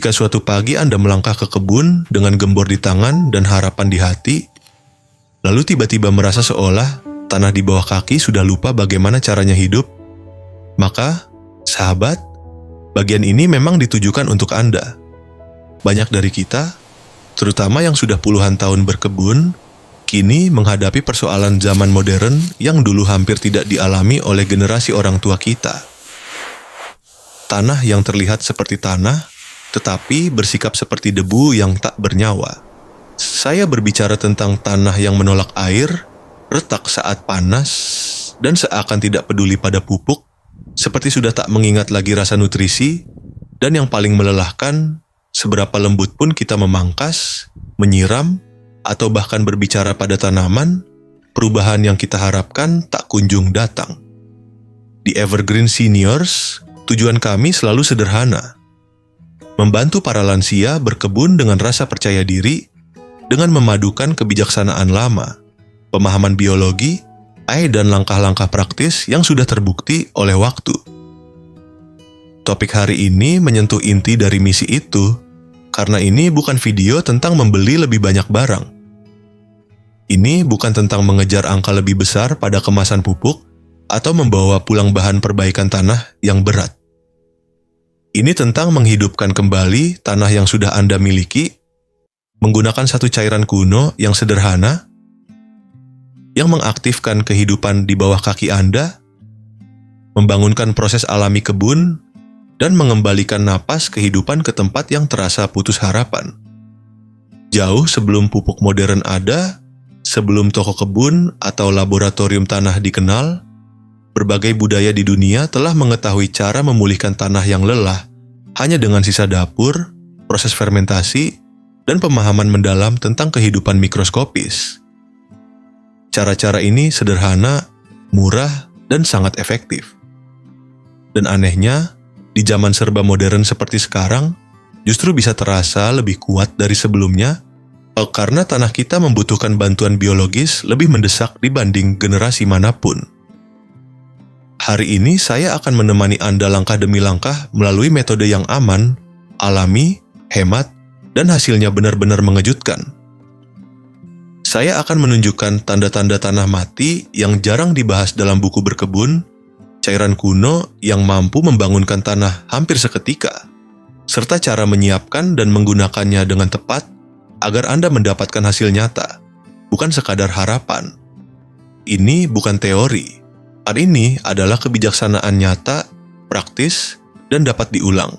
Jika suatu pagi Anda melangkah ke kebun dengan gembor di tangan dan harapan di hati, lalu tiba-tiba merasa seolah tanah di bawah kaki sudah lupa bagaimana caranya hidup, maka, sahabat, bagian ini memang ditujukan untuk Anda. Banyak dari kita, terutama yang sudah puluhan tahun berkebun, kini menghadapi persoalan zaman modern yang dulu hampir tidak dialami oleh generasi orang tua kita. Tanah yang terlihat seperti tanah, tetapi bersikap seperti debu yang tak bernyawa. Saya berbicara tentang tanah yang menolak air, retak saat panas, dan seakan tidak peduli pada pupuk, seperti sudah tak mengingat lagi rasa nutrisi, dan yang paling melelahkan, seberapa lembut pun kita memangkas, menyiram, atau bahkan berbicara pada tanaman, perubahan yang kita harapkan tak kunjung datang. Di Evergreen Seniors, tujuan kami selalu sederhana: membantu para lansia berkebun dengan rasa percaya diri, dengan memadukan kebijaksanaan lama, pemahaman biologi, dan langkah-langkah praktis yang sudah terbukti oleh waktu. Topik hari ini menyentuh inti dari misi itu, karena ini bukan video tentang membeli lebih banyak barang. Ini bukan tentang mengejar angka lebih besar pada kemasan pupuk atau membawa pulang bahan perbaikan tanah yang berat. Ini tentang menghidupkan kembali tanah yang sudah Anda miliki, menggunakan satu cairan kuno yang sederhana, yang mengaktifkan kehidupan di bawah kaki Anda, membangunkan proses alami kebun, dan mengembalikan napas kehidupan ke tempat yang terasa putus harapan. Jauh sebelum pupuk modern ada, sebelum toko kebun atau laboratorium tanah dikenal, berbagai budaya di dunia telah mengetahui cara memulihkan tanah yang lelah hanya dengan sisa dapur, proses fermentasi, dan pemahaman mendalam tentang kehidupan mikroskopis. Cara-cara ini sederhana, murah, dan sangat efektif. Dan anehnya, di zaman serba modern seperti sekarang, justru bisa terasa lebih kuat dari sebelumnya, karena tanah kita membutuhkan bantuan biologis lebih mendesak dibanding generasi manapun. Hari ini saya akan menemani Anda langkah demi langkah melalui metode yang aman, alami, hemat, dan hasilnya benar-benar mengejutkan. Saya akan menunjukkan tanda-tanda tanah mati yang jarang dibahas dalam buku berkebun, cairan kuno yang mampu membangunkan tanah hampir seketika, serta cara menyiapkan dan menggunakannya dengan tepat agar Anda mendapatkan hasil nyata, bukan sekadar harapan. Ini bukan teori. Hari ini adalah kebijaksanaan nyata, praktis, dan dapat diulang,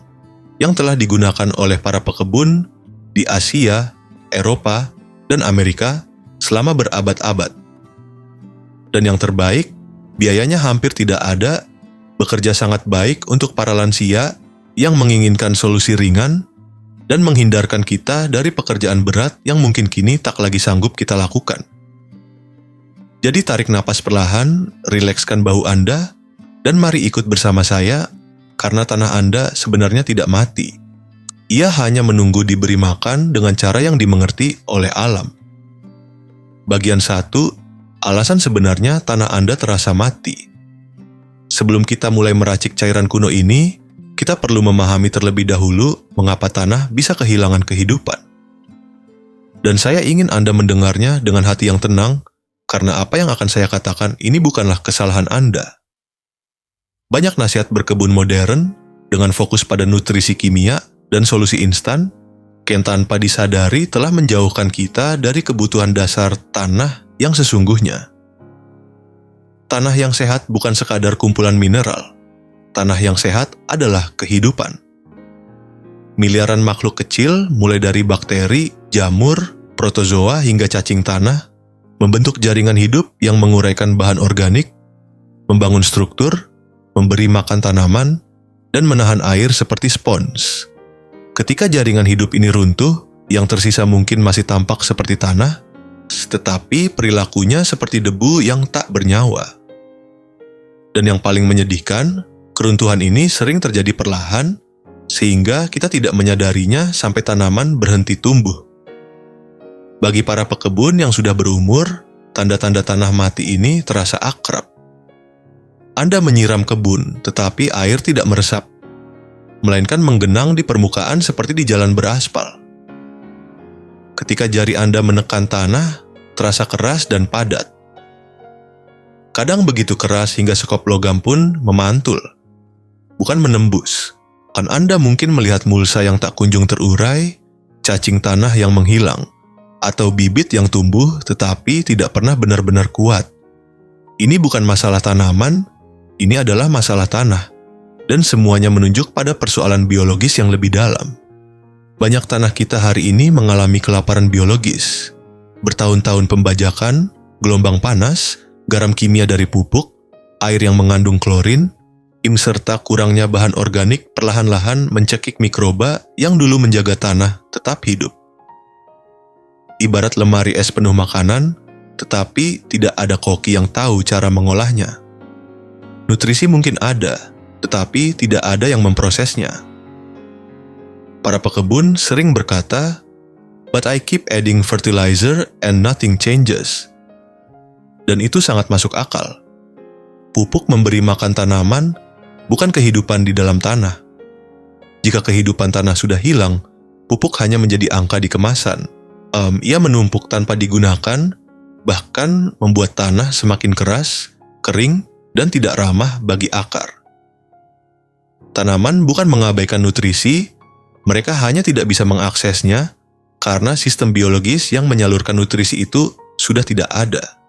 yang telah digunakan oleh para pekebun di Asia, Eropa, dan Amerika selama berabad-abad. Dan yang terbaik, biayanya hampir tidak ada, bekerja sangat baik untuk para lansia yang menginginkan solusi ringan, dan menghindarkan kita dari pekerjaan berat yang mungkin kini tak lagi sanggup kita lakukan. Jadi tarik napas perlahan, rilekskan bahu Anda, dan mari ikut bersama saya, karena tanah Anda sebenarnya tidak mati. Ia hanya menunggu diberi makan dengan cara yang dimengerti oleh alam. Bagian 1, alasan sebenarnya tanah Anda terasa mati. Sebelum kita mulai meracik cairan kuno ini, kita perlu memahami terlebih dahulu mengapa tanah bisa kehilangan kehidupan. Dan saya ingin Anda mendengarnya dengan hati yang tenang, karena apa yang akan saya katakan ini bukanlah kesalahan Anda. Banyak nasihat berkebun modern dengan fokus pada nutrisi kimia dan solusi instan, yang tanpa disadari telah menjauhkan kita dari kebutuhan dasar tanah yang sesungguhnya. Tanah yang sehat bukan sekadar kumpulan mineral. Tanah yang sehat adalah kehidupan. Miliaran makhluk kecil, mulai dari bakteri, jamur, protozoa hingga cacing tanah, membentuk jaringan hidup yang menguraikan bahan organik, membangun struktur, memberi makan tanaman, dan menahan air seperti spons. Ketika jaringan hidup ini runtuh, yang tersisa mungkin masih tampak seperti tanah, tetapi perilakunya seperti debu yang tak bernyawa. Dan yang paling menyedihkan, keruntuhan ini sering terjadi perlahan, sehingga kita tidak menyadarinya sampai tanaman berhenti tumbuh. Bagi para pekebun yang sudah berumur, tanda-tanda tanah mati ini terasa akrab. Anda menyiram kebun, tetapi air tidak meresap. melainkan menggenang di permukaan seperti di jalan beraspal. Ketika jari Anda menekan tanah, terasa keras dan padat. Kadang begitu keras hingga sekop logam pun memantul, bukan menembus. Kan Anda mungkin melihat mulsa yang tak kunjung terurai, cacing tanah yang menghilang, atau bibit yang tumbuh tetapi tidak pernah benar-benar kuat. Ini bukan masalah tanaman, ini adalah masalah tanah, dan semuanya menunjuk pada persoalan biologis yang lebih dalam. Banyak tanah kita hari ini mengalami kelaparan biologis. Bertahun-tahun pembajakan, gelombang panas, garam kimia dari pupuk, air yang mengandung klorin, serta kurangnya bahan organik perlahan-lahan mencekik mikroba yang dulu menjaga tanah tetap hidup. Ibarat lemari es penuh makanan, tetapi tidak ada koki yang tahu cara mengolahnya. Nutrisi mungkin ada, tetapi tidak ada yang memprosesnya. Para pekebun sering berkata, "But I keep adding fertilizer and nothing changes." Dan itu sangat masuk akal. Pupuk memberi makan tanaman, bukan kehidupan di dalam tanah. Jika kehidupan tanah sudah hilang, pupuk hanya menjadi angka di kemasan. Ia menumpuk tanpa digunakan, bahkan membuat tanah semakin keras, kering, dan tidak ramah bagi akar. Tanaman bukan mengabaikan nutrisi, mereka hanya tidak bisa mengaksesnya karena sistem biologis yang menyalurkan nutrisi itu sudah tidak ada.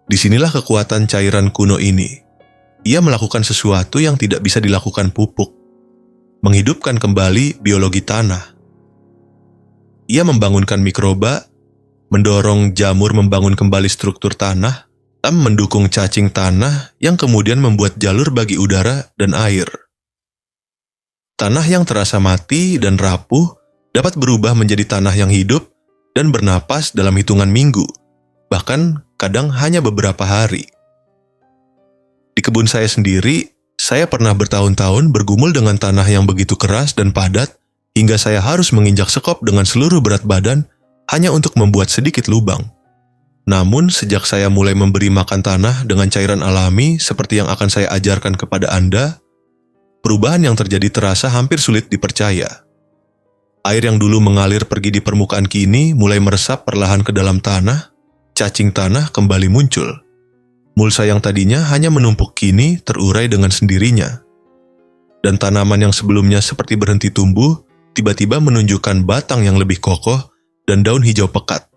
Disinilah kekuatan cairan kuno ini. Ia melakukan sesuatu yang tidak bisa dilakukan pupuk, menghidupkan kembali biologi tanah. Ia membangunkan mikroba, mendorong jamur membangun kembali struktur tanah, dan mendukung cacing tanah yang kemudian membuat jalur bagi udara dan air. Tanah yang terasa mati dan rapuh dapat berubah menjadi tanah yang hidup dan bernapas dalam hitungan minggu, bahkan kadang hanya beberapa hari. Di kebun saya sendiri, saya pernah bertahun-tahun bergumul dengan tanah yang begitu keras dan padat hingga saya harus menginjak sekop dengan seluruh berat badan hanya untuk membuat sedikit lubang. Namun sejak saya mulai memberi makan tanah dengan cairan alami seperti yang akan saya ajarkan kepada Anda, perubahan yang terjadi terasa hampir sulit dipercaya. Air yang dulu mengalir pergi di permukaan kini mulai meresap perlahan ke dalam tanah, cacing tanah kembali muncul. Mulsa yang tadinya hanya menumpuk kini terurai dengan sendirinya. Dan tanaman yang sebelumnya seperti berhenti tumbuh, tiba-tiba menunjukkan batang yang lebih kokoh dan daun hijau pekat,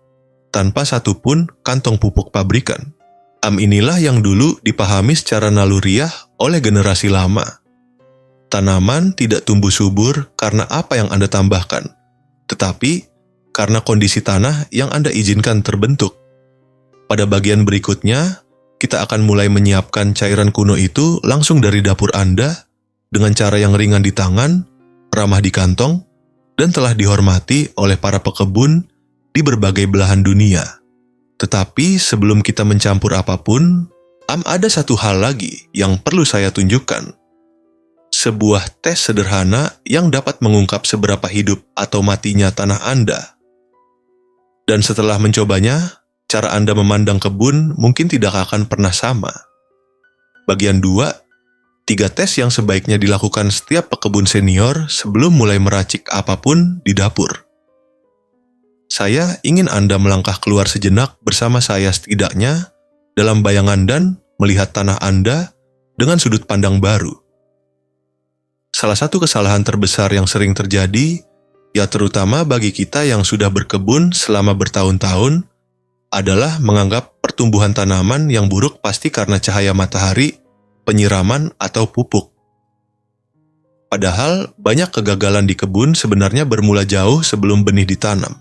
tanpa satupun kantong pupuk pabrikan. Inilah yang dulu dipahami secara naluriah oleh generasi lama. Tanaman tidak tumbuh subur karena apa yang Anda tambahkan, tetapi karena kondisi tanah yang Anda izinkan terbentuk. Pada bagian berikutnya, kita akan mulai menyiapkan cairan kuno itu langsung dari dapur Anda dengan cara yang ringan di tangan, ramah di kantong, dan telah dihormati oleh para pekebun di berbagai belahan dunia. Tetapi sebelum kita mencampur apapun, ada satu hal lagi yang perlu saya tunjukkan. Sebuah tes sederhana yang dapat mengungkap seberapa hidup atau matinya tanah Anda. Dan setelah mencobanya, cara Anda memandang kebun mungkin tidak akan pernah sama. Bagian 2, 3 tes yang sebaiknya dilakukan setiap pekebun senior sebelum mulai meracik apapun di dapur. Saya ingin Anda melangkah keluar sejenak bersama saya setidaknya dalam bayangan dan melihat tanah Anda dengan sudut pandang baru. Salah satu kesalahan terbesar yang sering terjadi, ya terutama bagi kita yang sudah berkebun selama bertahun-tahun, adalah menganggap pertumbuhan tanaman yang buruk pasti karena cahaya matahari, penyiraman, atau pupuk. Padahal banyak kegagalan di kebun sebenarnya bermula jauh sebelum benih ditanam,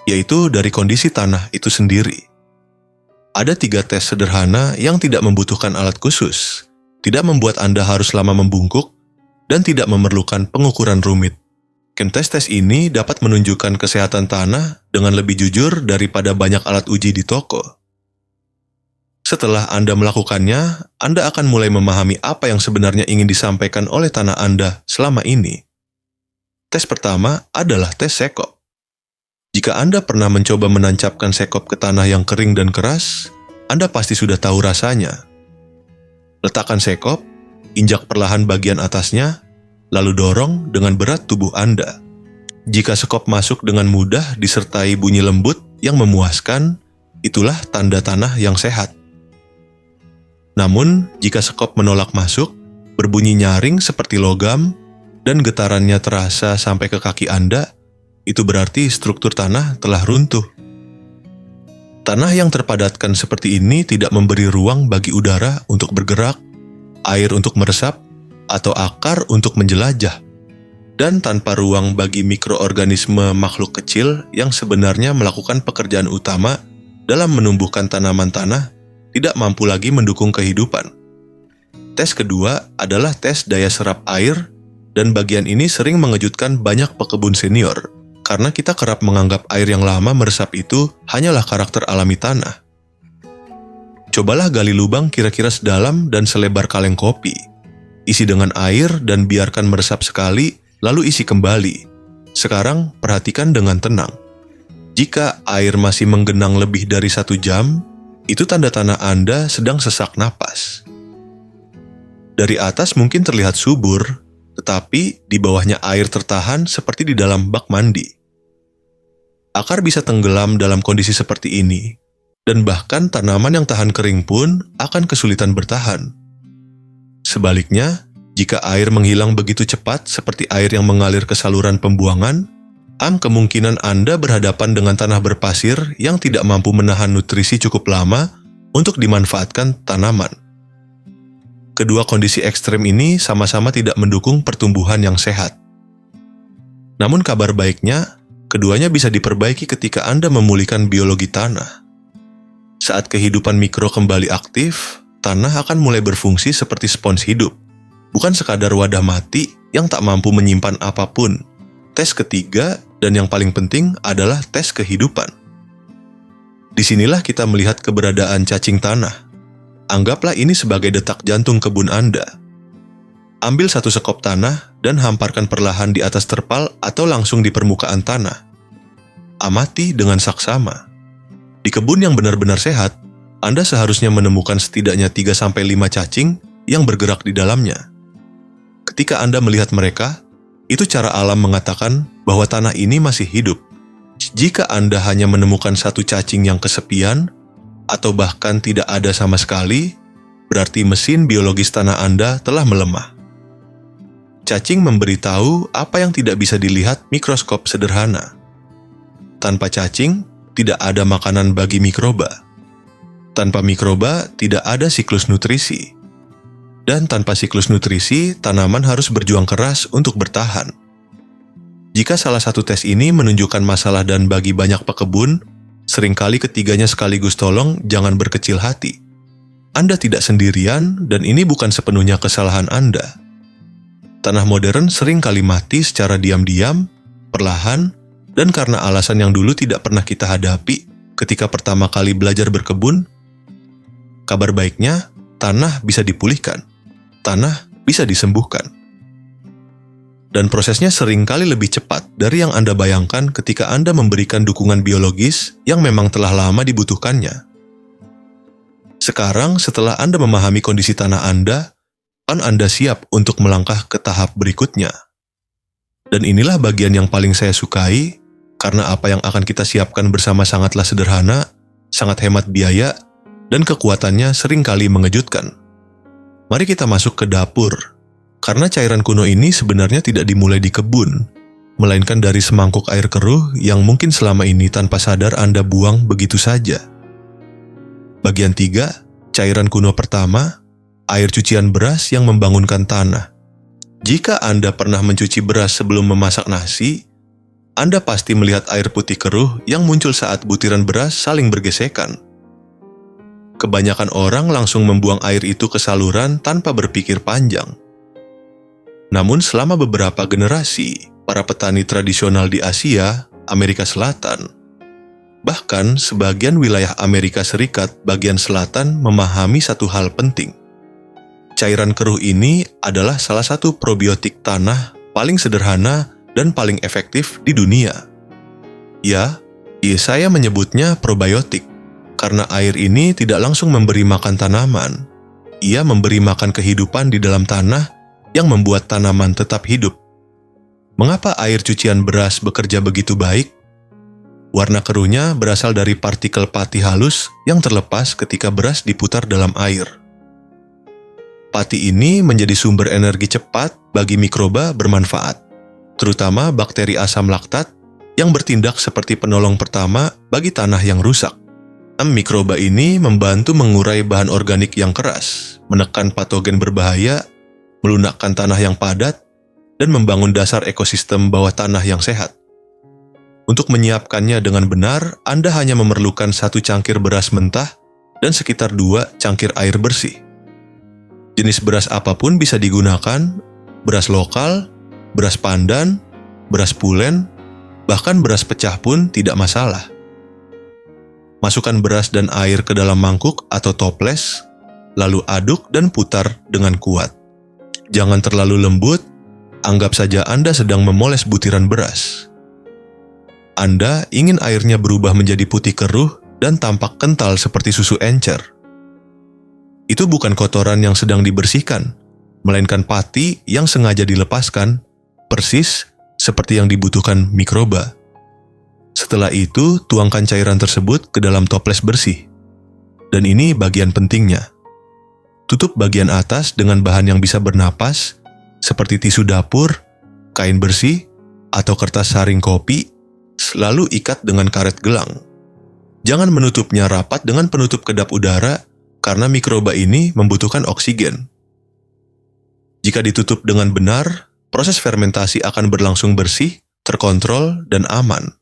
yaitu dari kondisi tanah itu sendiri. Ada 3 tes sederhana yang tidak membutuhkan alat khusus, tidak membuat Anda harus lama membungkuk, dan tidak memerlukan pengukuran rumit. Tes-tes ini dapat menunjukkan kesehatan tanah dengan lebih jujur daripada banyak alat uji di toko. Setelah Anda melakukannya, Anda akan mulai memahami apa yang sebenarnya ingin disampaikan oleh tanah Anda selama ini. Tes pertama adalah tes sekop. Jika Anda pernah mencoba menancapkan sekop ke tanah yang kering dan keras, Anda pasti sudah tahu rasanya. Letakkan sekop, injak perlahan bagian atasnya, lalu dorong dengan berat tubuh Anda. Jika sekop masuk dengan mudah disertai bunyi lembut yang memuaskan, itulah tanda tanah yang sehat. Namun, jika sekop menolak masuk, berbunyi nyaring seperti logam, dan getarannya terasa sampai ke kaki Anda, itu berarti struktur tanah telah runtuh. Tanah yang terpadatkan seperti ini tidak memberi ruang bagi udara untuk bergerak, air untuk meresap, atau akar untuk menjelajah. Dan tanpa ruang bagi mikroorganisme makhluk kecil yang sebenarnya melakukan pekerjaan utama dalam menumbuhkan tanaman tanah, tidak mampu lagi mendukung kehidupan. Tes kedua adalah tes daya serap air, dan bagian ini sering mengejutkan banyak pekebun senior, karena kita kerap menganggap air yang lama meresap itu hanyalah karakter alami tanah. Cobalah gali lubang kira-kira sedalam dan selebar kaleng kopi. Isi dengan air dan biarkan meresap sekali, lalu isi kembali. Sekarang perhatikan dengan tenang. Jika air masih menggenang lebih dari 1 jam, itu tanda tanah Anda sedang sesak napas. Dari atas mungkin terlihat subur, tetapi di bawahnya air tertahan seperti di dalam bak mandi. Akar bisa tenggelam dalam kondisi seperti ini, dan bahkan tanaman yang tahan kering pun akan kesulitan bertahan. Sebaliknya, jika air menghilang begitu cepat seperti air yang mengalir ke saluran pembuangan, kemungkinan Anda berhadapan dengan tanah berpasir yang tidak mampu menahan nutrisi cukup lama untuk dimanfaatkan tanaman. Kedua kondisi ekstrem ini sama-sama tidak mendukung pertumbuhan yang sehat. Namun kabar baiknya, keduanya bisa diperbaiki ketika Anda memulihkan biologi tanah. Saat kehidupan mikro kembali aktif, tanah akan mulai berfungsi seperti spons hidup. Bukan sekadar wadah mati yang tak mampu menyimpan apapun. Tes ketiga dan yang paling penting adalah tes kehidupan. Disinilah kita melihat keberadaan cacing tanah. Anggaplah ini sebagai detak jantung kebun Anda. Ambil 1 sekop tanah dan hamparkan perlahan di atas terpal atau langsung di permukaan tanah. Amati dengan saksama. Di kebun yang benar-benar sehat, Anda seharusnya menemukan setidaknya 3-5 cacing yang bergerak di dalamnya. Ketika Anda melihat mereka, itu cara alam mengatakan bahwa tanah ini masih hidup. Jika Anda hanya menemukan 1 cacing yang kesepian, atau bahkan tidak ada sama sekali, berarti mesin biologis tanah Anda telah melemah. Cacing memberitahu apa yang tidak bisa dilihat mikroskop sederhana. Tanpa cacing, tidak ada makanan bagi mikroba. Tanpa mikroba, tidak ada siklus nutrisi. Dan tanpa siklus nutrisi, tanaman harus berjuang keras untuk bertahan. Jika salah satu tes ini menunjukkan masalah dan bagi banyak pekebun, seringkali ketiganya sekaligus tolong jangan berkecil hati. Anda tidak sendirian dan ini bukan sepenuhnya kesalahan Anda. Tanah modern seringkali mati secara diam-diam, perlahan, dan karena alasan yang dulu tidak pernah kita hadapi ketika pertama kali belajar berkebun. Kabar baiknya, tanah bisa dipulihkan. Tanah bisa disembuhkan. Dan prosesnya seringkali lebih cepat dari yang Anda bayangkan ketika Anda memberikan dukungan biologis yang memang telah lama dibutuhkannya. Sekarang setelah Anda memahami kondisi tanah Anda, kan Anda siap untuk melangkah ke tahap berikutnya. Dan inilah bagian yang paling saya sukai, karena apa yang akan kita siapkan bersama sangatlah sederhana, sangat hemat biaya, dan kekuatannya seringkali mengejutkan. Mari kita masuk ke dapur, karena cairan kuno ini sebenarnya tidak dimulai di kebun, melainkan dari semangkuk air keruh yang mungkin selama ini tanpa sadar Anda buang begitu saja. Bagian 3, cairan kuno pertama, air cucian beras yang membangunkan tanah. Jika Anda pernah mencuci beras sebelum memasak nasi, Anda pasti melihat air putih keruh yang muncul saat butiran beras saling bergesekan. Kebanyakan orang langsung membuang air itu ke saluran tanpa berpikir panjang. Namun selama beberapa generasi, para petani tradisional di Asia, Amerika Selatan, bahkan sebagian wilayah Amerika Serikat bagian selatan memahami satu hal penting. Cairan keruh ini adalah salah satu probiotik tanah paling sederhana dan paling efektif di dunia. Ya, saya menyebutnya probiotik. Karena air ini tidak langsung memberi makan tanaman, ia memberi makan kehidupan di dalam tanah yang membuat tanaman tetap hidup. Mengapa air cucian beras bekerja begitu baik? Warna keruhnya berasal dari partikel pati halus yang terlepas ketika beras diputar dalam air. Pati ini menjadi sumber energi cepat bagi mikroba bermanfaat, terutama bakteri asam laktat yang bertindak seperti penolong pertama bagi tanah yang rusak. Mikroba ini membantu mengurai bahan organik yang keras, menekan patogen berbahaya, melunakkan tanah yang padat, dan membangun dasar ekosistem bawah tanah yang sehat. Untuk menyiapkannya dengan benar, Anda hanya memerlukan 1 cangkir beras mentah dan sekitar 2 cangkir air bersih. Jenis beras apapun bisa digunakan, beras lokal, beras pandan, beras pulen, bahkan beras pecah pun tidak masalah. Masukkan beras dan air ke dalam mangkuk atau toples, lalu aduk dan putar dengan kuat. Jangan terlalu lembut, anggap saja Anda sedang memoles butiran beras. Anda ingin airnya berubah menjadi putih keruh dan tampak kental seperti susu encer. Itu bukan kotoran yang sedang dibersihkan, melainkan pati yang sengaja dilepaskan, persis seperti yang dibutuhkan mikroba. Setelah itu, tuangkan cairan tersebut ke dalam toples bersih. Dan ini bagian pentingnya. Tutup bagian atas dengan bahan yang bisa bernapas, seperti tisu dapur, kain bersih, atau kertas saring kopi, lalu ikat dengan karet gelang. Jangan menutupnya rapat dengan penutup kedap udara karena mikroba ini membutuhkan oksigen. Jika ditutup dengan benar, proses fermentasi akan berlangsung bersih, terkontrol, dan aman.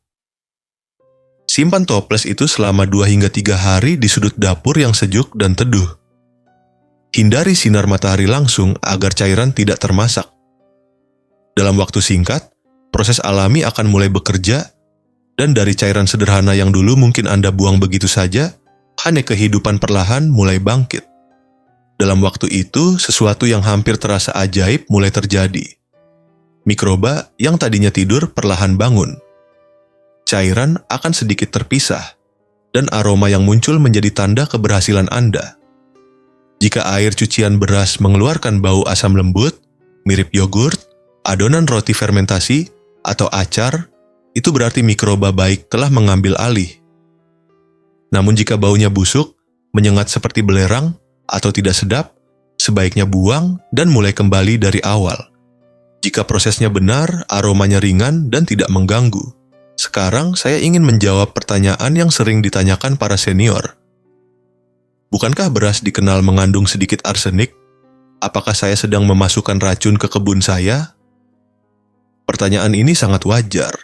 Simpan toples itu selama 2 hingga 3 hari di sudut dapur yang sejuk dan teduh. Hindari sinar matahari langsung agar cairan tidak termasak. Dalam waktu singkat, proses alami akan mulai bekerja, dan dari cairan sederhana yang dulu mungkin Anda buang begitu saja, hanya kehidupan perlahan mulai bangkit. Dalam waktu itu, sesuatu yang hampir terasa ajaib mulai terjadi. Mikroba yang tadinya tidur perlahan bangun. Cairan akan sedikit terpisah, dan aroma yang muncul menjadi tanda keberhasilan Anda. Jika air cucian beras mengeluarkan bau asam lembut, mirip yogurt, adonan roti fermentasi, atau acar, itu berarti mikroba baik telah mengambil alih. Namun jika baunya busuk, menyengat seperti belerang, atau tidak sedap, sebaiknya buang dan mulai kembali dari awal. Jika prosesnya benar, aromanya ringan dan tidak mengganggu. Sekarang saya ingin menjawab pertanyaan yang sering ditanyakan para senior. Bukankah beras dikenal mengandung sedikit arsenik? Apakah saya sedang memasukkan racun ke kebun saya? Pertanyaan ini sangat wajar.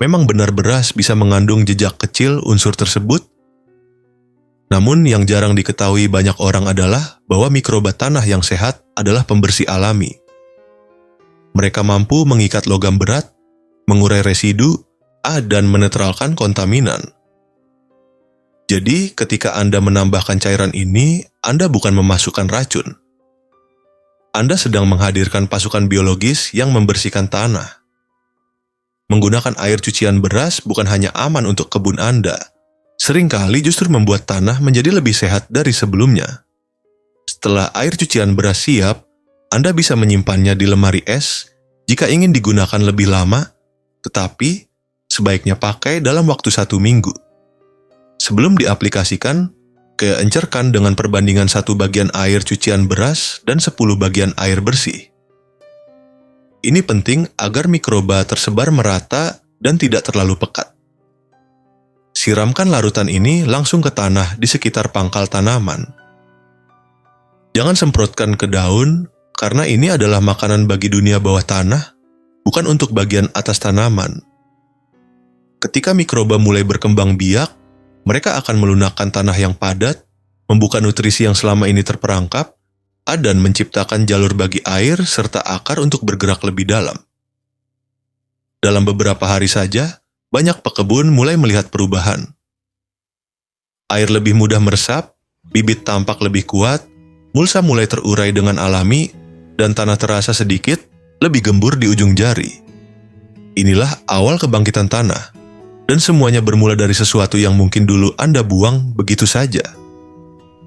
Memang benar beras bisa mengandung jejak kecil unsur tersebut. Namun yang jarang diketahui banyak orang adalah bahwa mikroba tanah yang sehat adalah pembersih alami. Mereka mampu mengikat logam berat, mengurai residu, dan menetralkan kontaminan. Jadi, ketika Anda menambahkan cairan ini, Anda bukan memasukkan racun. Anda sedang menghadirkan pasukan biologis yang membersihkan tanah. Menggunakan air cucian beras bukan hanya aman untuk kebun Anda, seringkali justru membuat tanah menjadi lebih sehat dari sebelumnya. Setelah air cucian beras siap, Anda bisa menyimpannya di lemari es jika ingin digunakan lebih lama, tetapi sebaiknya pakai dalam waktu 1 minggu. Sebelum diaplikasikan, encerkan dengan perbandingan 1 bagian air cucian beras dan 10 bagian air bersih. Ini penting agar mikroba tersebar merata dan tidak terlalu pekat. Siramkan larutan ini langsung ke tanah di sekitar pangkal tanaman. Jangan semprotkan ke daun, karena ini adalah makanan bagi dunia bawah tanah, bukan untuk bagian atas tanaman. Ketika mikroba mulai berkembang biak, mereka akan melunakkan tanah yang padat, membuka nutrisi yang selama ini terperangkap, dan menciptakan jalur bagi air serta akar untuk bergerak lebih dalam. Dalam beberapa hari saja, banyak pekebun mulai melihat perubahan. Air lebih mudah meresap, bibit tampak lebih kuat, mulsa mulai terurai dengan alami, dan tanah terasa sedikit lebih gembur di ujung jari. Inilah awal kebangkitan tanah, dan semuanya bermula dari sesuatu yang mungkin dulu Anda buang begitu saja.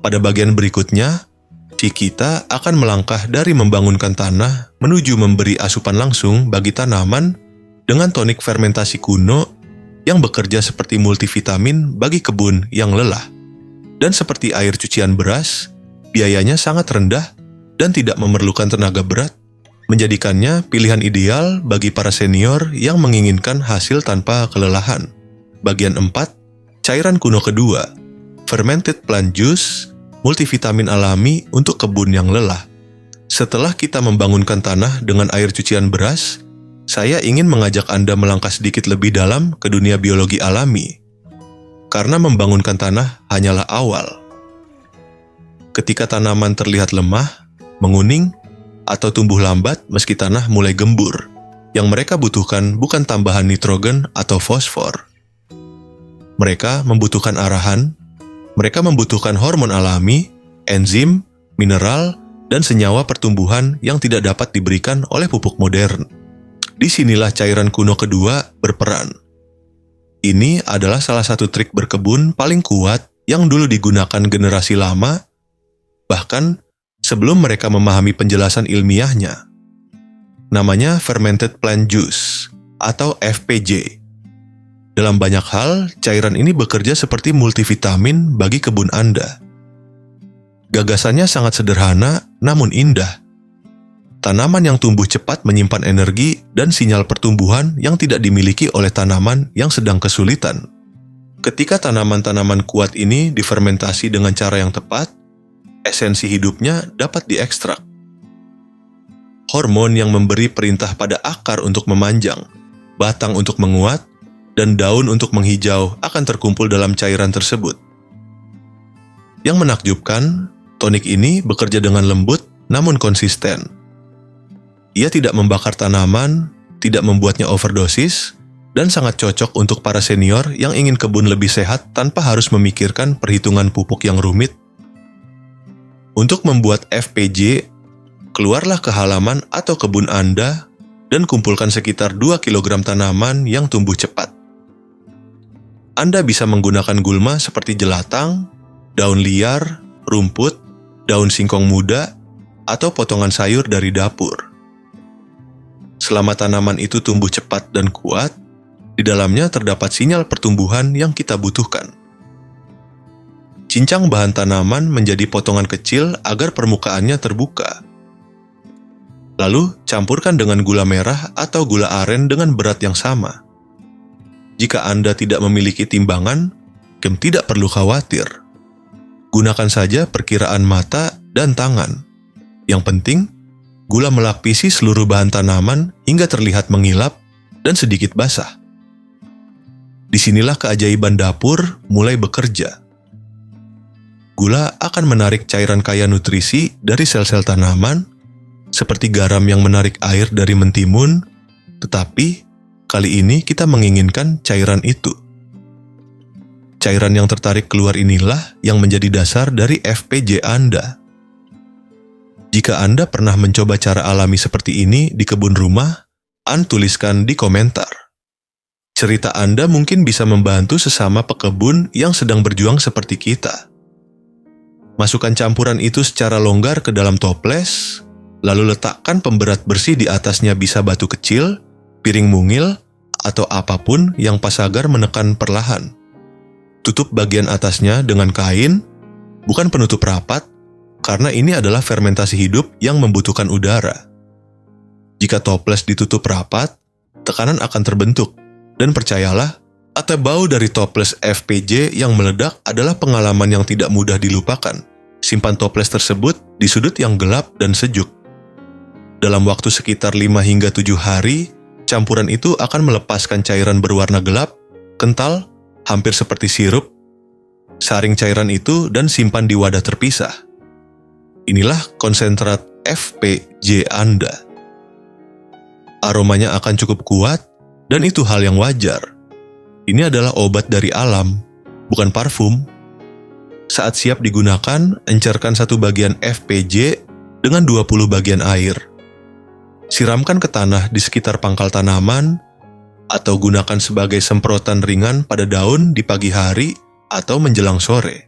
Pada bagian berikutnya, Si kita akan melangkah dari membangunkan tanah menuju memberi asupan langsung bagi tanaman dengan tonik fermentasi kuno yang bekerja seperti multivitamin bagi kebun yang lelah. Dan seperti air cucian beras, biayanya sangat rendah dan tidak memerlukan tenaga berat, menjadikannya pilihan ideal bagi para senior yang menginginkan hasil tanpa kelelahan. Bagian 4, cairan kuno kedua, fermented plant juice, multivitamin alami untuk kebun yang lelah. Setelah kita membangunkan tanah dengan air cucian beras, saya ingin mengajak Anda melangkah sedikit lebih dalam ke dunia biologi alami. Karena membangunkan tanah hanyalah awal. Ketika tanaman terlihat lemah, menguning, atau tumbuh lambat meski tanah mulai gembur, yang mereka butuhkan bukan tambahan nitrogen atau fosfor. Mereka membutuhkan arahan, mereka membutuhkan hormon alami, enzim, mineral, dan senyawa pertumbuhan yang tidak dapat diberikan oleh pupuk modern. Disinilah cairan kuno kedua berperan. Ini adalah salah satu trik berkebun paling kuat yang dulu digunakan generasi lama, bahkan sebelum mereka memahami penjelasan ilmiahnya. Namanya fermented plant juice atau FPJ. Dalam banyak hal, cairan ini bekerja seperti multivitamin bagi kebun Anda. Gagasannya sangat sederhana namun indah. Tanaman yang tumbuh cepat menyimpan energi dan sinyal pertumbuhan yang tidak dimiliki oleh tanaman yang sedang kesulitan. Ketika tanaman-tanaman kuat ini difermentasi dengan cara yang tepat, esensi hidupnya dapat diekstrak. Hormon yang memberi perintah pada akar untuk memanjang, batang untuk menguat, dan daun untuk menghijau akan terkumpul dalam cairan tersebut. Yang menakjubkan, tonik ini bekerja dengan lembut namun konsisten. Ia tidak membakar tanaman, tidak membuatnya overdosis, dan sangat cocok untuk para senior yang ingin kebun lebih sehat tanpa harus memikirkan perhitungan pupuk yang rumit. Untuk membuat FPJ, keluarlah ke halaman atau kebun Anda dan kumpulkan sekitar 2 kg tanaman yang tumbuh cepat. Anda bisa menggunakan gulma seperti jelatang, daun liar, rumput, daun singkong muda, atau potongan sayur dari dapur. Selama tanaman itu tumbuh cepat dan kuat, di dalamnya terdapat sinyal pertumbuhan yang kita butuhkan. Cincang bahan tanaman menjadi potongan kecil agar permukaannya terbuka. Lalu, campurkan dengan gula merah atau gula aren dengan berat yang sama. Jika Anda tidak memiliki timbangan, tidak perlu khawatir. Gunakan saja perkiraan mata dan tangan. Yang penting, gula melapisi seluruh bahan tanaman hingga terlihat mengilap dan sedikit basah. Disinilah keajaiban dapur mulai bekerja. Gula akan menarik cairan kaya nutrisi dari sel-sel tanaman, seperti garam yang menarik air dari mentimun, tetapi kali ini kita menginginkan cairan itu. Cairan yang tertarik keluar inilah yang menjadi dasar dari FPJ Anda. Jika Anda pernah mencoba cara alami seperti ini di kebun rumah, tuliskan di komentar. Cerita Anda mungkin bisa membantu sesama pekebun yang sedang berjuang seperti kita. Masukkan campuran itu secara longgar ke dalam toples, lalu letakkan pemberat bersih di atasnya, bisa batu kecil, piring mungil, atau apapun yang pas agar menekan perlahan. Tutup bagian atasnya dengan kain, bukan penutup rapat, karena ini adalah fermentasi hidup yang membutuhkan udara. Jika toples ditutup rapat, tekanan akan terbentuk, dan percayalah, atau bau dari toples FPJ yang meledak adalah pengalaman yang tidak mudah dilupakan. Simpan toples tersebut di sudut yang gelap dan sejuk. Dalam waktu sekitar 5 hingga 7 hari, campuran itu akan melepaskan cairan berwarna gelap, kental, hampir seperti sirup. Saring cairan itu dan simpan di wadah terpisah. Inilah konsentrat FPJ Anda. Aromanya akan cukup kuat, dan itu hal yang wajar. Ini adalah obat dari alam, bukan parfum. Saat siap digunakan, encerkan 1 bagian FPJ dengan 20 bagian air. Siramkan ke tanah di sekitar pangkal tanaman, atau gunakan sebagai semprotan ringan pada daun di pagi hari atau menjelang sore.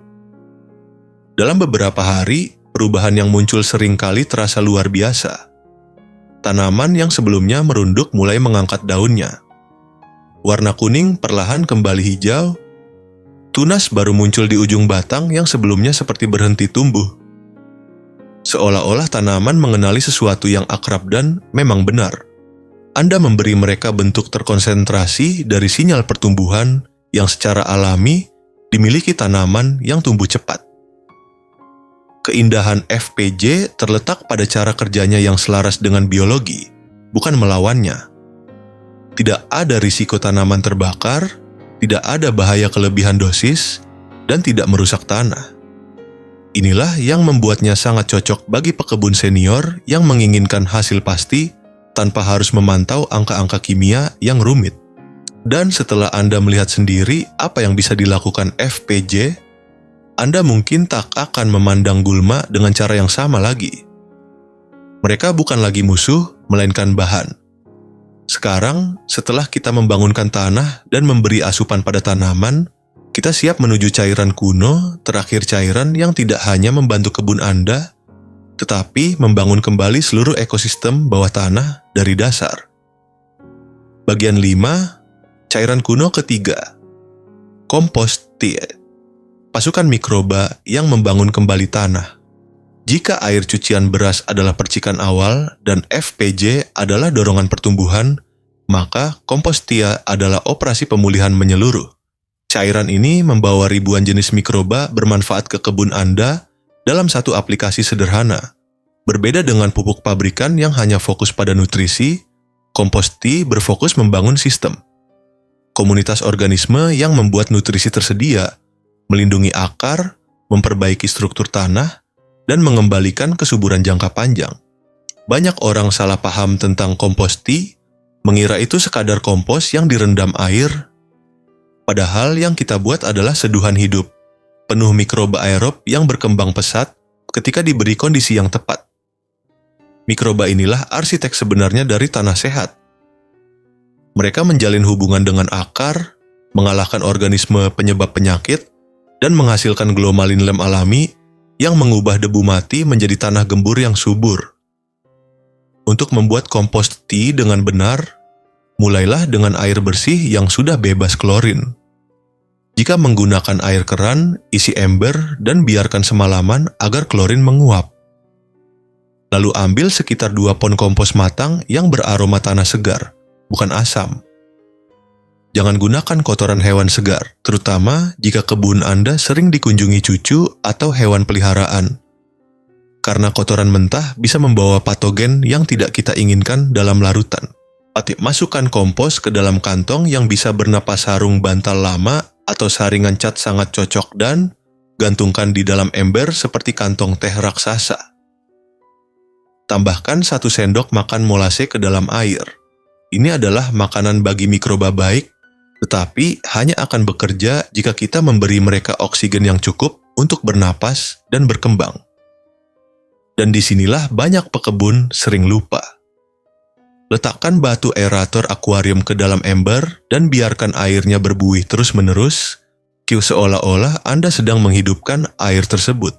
Dalam beberapa hari, Perubahan yang muncul seringkali terasa luar biasa. Tanaman yang sebelumnya merunduk mulai mengangkat daunnya. Warna kuning perlahan kembali hijau. Tunas baru muncul di ujung batang yang sebelumnya seperti berhenti tumbuh. Seolah-olah tanaman mengenali sesuatu yang akrab dan memang benar. Anda memberi mereka bentuk terkonsentrasi dari sinyal pertumbuhan yang secara alami dimiliki tanaman yang tumbuh cepat. Keindahan FPJ terletak pada cara kerjanya yang selaras dengan biologi, bukan melawannya. Tidak ada risiko tanaman terbakar, tidak ada bahaya kelebihan dosis, dan tidak merusak tanah. Inilah yang membuatnya sangat cocok bagi pekebun senior yang menginginkan hasil pasti tanpa harus memantau angka-angka kimia yang rumit. Dan setelah Anda melihat sendiri apa yang bisa dilakukan FPJ, Anda mungkin tak akan memandang gulma dengan cara yang sama lagi. Mereka bukan lagi musuh, melainkan bahan. Sekarang, setelah kita membangunkan tanah dan memberi asupan pada tanaman, kita siap menuju cairan kuno, terakhir cairan yang tidak hanya membantu kebun Anda, tetapi membangun kembali seluruh ekosistem bawah tanah dari dasar. Bagian 5, cairan kuno ketiga, kompos tea. Pasukan mikroba yang membangun kembali tanah. Jika air cucian beras adalah percikan awal dan FPJ adalah dorongan pertumbuhan, maka kompostia adalah operasi pemulihan menyeluruh. Cairan ini membawa ribuan jenis mikroba bermanfaat ke kebun Anda dalam satu aplikasi sederhana. Berbeda dengan pupuk pabrikan yang hanya fokus pada nutrisi, komposti berfokus membangun sistem. Komunitas organisme yang membuat nutrisi tersedia, melindungi akar, memperbaiki struktur tanah, dan mengembalikan kesuburan jangka panjang. Banyak orang salah paham tentang komposti, mengira itu sekadar kompos yang direndam air. Padahal yang kita buat adalah seduhan hidup, penuh mikroba aerob yang berkembang pesat ketika diberi kondisi yang tepat. Mikroba inilah arsitek sebenarnya dari tanah sehat. Mereka menjalin hubungan dengan akar, mengalahkan organisme penyebab penyakit, dan menghasilkan glomalin lem alami yang mengubah debu mati menjadi tanah gembur yang subur. Untuk membuat kompos tea dengan benar, mulailah dengan air bersih yang sudah bebas klorin. Jika menggunakan air keran, isi ember dan biarkan semalaman agar klorin menguap. Lalu ambil sekitar 2 pon kompos matang yang beraroma tanah segar, bukan asam. Jangan gunakan kotoran hewan segar, terutama jika kebun Anda sering dikunjungi cucu atau hewan peliharaan. Karena kotoran mentah bisa membawa patogen yang tidak kita inginkan dalam larutan. Masukkan kompos ke dalam kantong yang bisa bernapas sarung bantal lama atau saringan cat sangat cocok dan gantungkan di dalam ember seperti kantong teh raksasa. Tambahkan 1 sendok makan molase ke dalam air. Ini adalah makanan bagi mikroba baik, tetapi hanya akan bekerja jika kita memberi mereka oksigen yang cukup untuk bernapas dan berkembang. Dan disinilah banyak pekebun sering lupa. Letakkan batu aerator akuarium ke dalam ember dan biarkan airnya berbuih terus-menerus, seolah-olah Anda sedang menghidupkan air tersebut.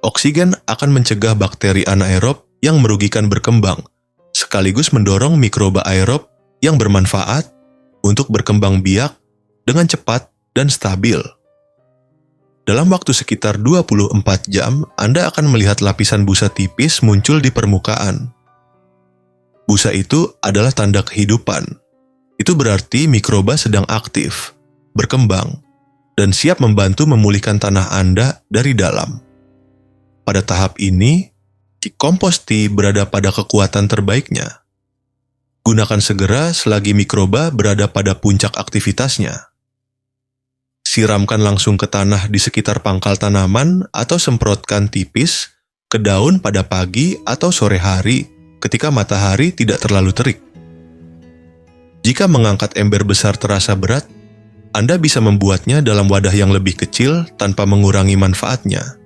Oksigen akan mencegah bakteri anaerob yang merugikan berkembang, sekaligus mendorong mikroba aerob yang bermanfaat untuk berkembang biak dengan cepat dan stabil. Dalam waktu sekitar 24 jam, Anda akan melihat lapisan busa tipis muncul di permukaan. Busa itu adalah tanda kehidupan. Itu berarti mikroba sedang aktif, berkembang, dan siap membantu memulihkan tanah Anda dari dalam. Pada tahap ini, kompos tea berada pada kekuatan terbaiknya. Gunakan segera selagi mikroba berada pada puncak aktivitasnya. Siramkan langsung ke tanah di sekitar pangkal tanaman atau semprotkan tipis ke daun pada pagi atau sore hari ketika matahari tidak terlalu terik. Jika mengangkat ember besar terasa berat, Anda bisa membuatnya dalam wadah yang lebih kecil tanpa mengurangi manfaatnya.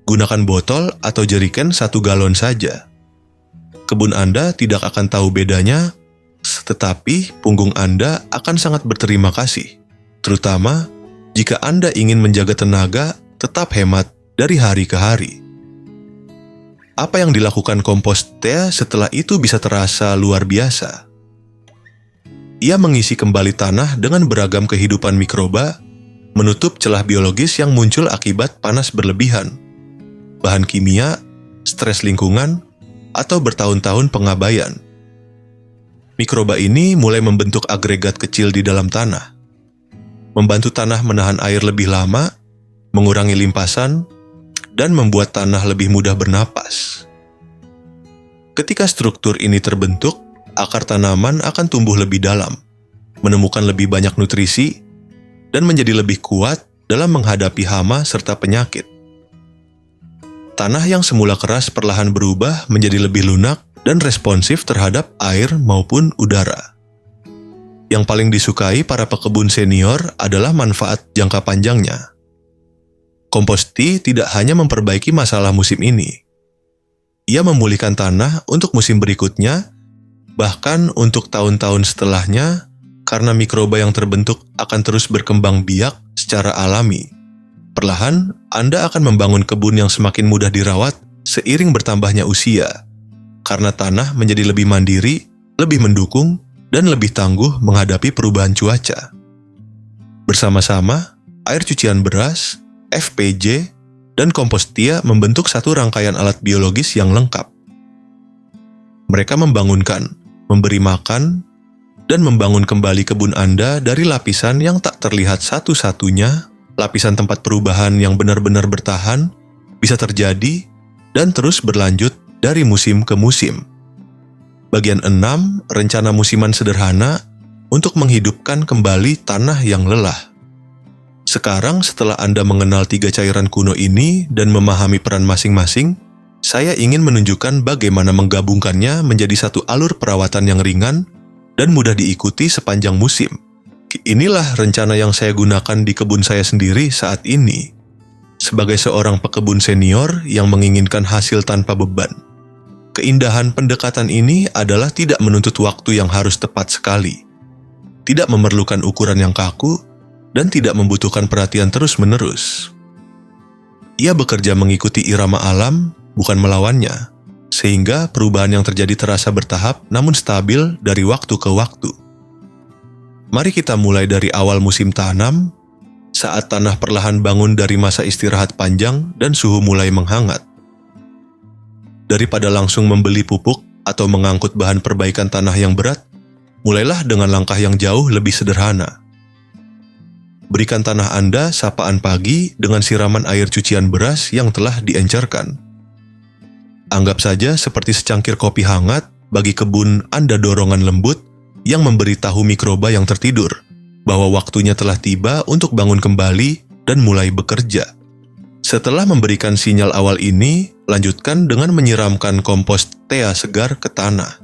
Gunakan botol atau jerigen 1 galon saja. Kebun Anda tidak akan tahu bedanya, tetapi punggung Anda akan sangat berterima kasih, terutama jika Anda ingin menjaga tenaga, tetap hemat, dari hari ke hari. Apa yang dilakukan Compostea setelah itu bisa terasa luar biasa. Ia mengisi kembali tanah dengan beragam kehidupan mikroba, menutup celah biologis yang muncul akibat panas berlebihan, bahan kimia, stres lingkungan, atau bertahun-tahun pengabaian. Mikroba ini mulai membentuk agregat kecil di dalam tanah, membantu tanah menahan air lebih lama, mengurangi limpasan, dan membuat tanah lebih mudah bernapas. Ketika struktur ini terbentuk, akar tanaman akan tumbuh lebih dalam, menemukan lebih banyak nutrisi, dan menjadi lebih kuat dalam menghadapi hama serta penyakit. Tanah yang semula keras perlahan berubah menjadi lebih lunak dan responsif terhadap air maupun udara. Yang paling disukai para pekebun senior adalah manfaat jangka panjangnya. Composti tidak hanya memperbaiki masalah musim ini. Ia memulihkan tanah untuk musim berikutnya, bahkan untuk tahun-tahun setelahnya, karena mikroba yang terbentuk akan terus berkembang biak secara alami. Perlahan, Anda akan membangun kebun yang semakin mudah dirawat seiring bertambahnya usia, karena tanah menjadi lebih mandiri, lebih mendukung, dan lebih tangguh menghadapi perubahan cuaca. Bersama-sama, air cucian beras, FPJ, dan Compostea membentuk satu rangkaian alat biologis yang lengkap. Mereka membangunkan, memberi makan, dan membangun kembali kebun Anda dari lapisan yang tak terlihat satu-satunya. Lapisan tempat perubahan yang benar-benar bertahan, bisa terjadi, dan terus berlanjut dari musim ke musim. Bagian 6, rencana musiman sederhana untuk menghidupkan kembali tanah yang lelah. Sekarang setelah Anda mengenal 3 cairan kuno ini dan memahami peran masing-masing, saya ingin menunjukkan bagaimana menggabungkannya menjadi satu alur perawatan yang ringan dan mudah diikuti sepanjang musim. Inilah rencana yang saya gunakan di kebun saya sendiri saat ini. Sebagai seorang pekebun senior yang menginginkan hasil tanpa beban. Keindahan pendekatan ini adalah tidak menuntut waktu yang harus tepat sekali. Tidak memerlukan ukuran yang kaku, dan tidak membutuhkan perhatian terus-menerus. Ia bekerja mengikuti irama alam, bukan melawannya, sehingga perubahan yang terjadi terasa bertahap namun stabil dari waktu ke waktu. Mari kita mulai dari awal musim tanam, saat tanah perlahan bangun dari masa istirahat panjang dan suhu mulai menghangat. Daripada langsung membeli pupuk atau mengangkut bahan perbaikan tanah yang berat, mulailah dengan langkah yang jauh lebih sederhana. Berikan tanah Anda sapaan pagi dengan siraman air cucian beras yang telah diencerkan. Anggap saja seperti secangkir kopi hangat bagi kebun Anda dorongan lembut yang memberitahu mikroba yang tertidur bahwa waktunya telah tiba untuk bangun kembali dan mulai bekerja. Setelah memberikan sinyal awal ini, lanjutkan dengan menyiramkan Compostea segar ke tanah.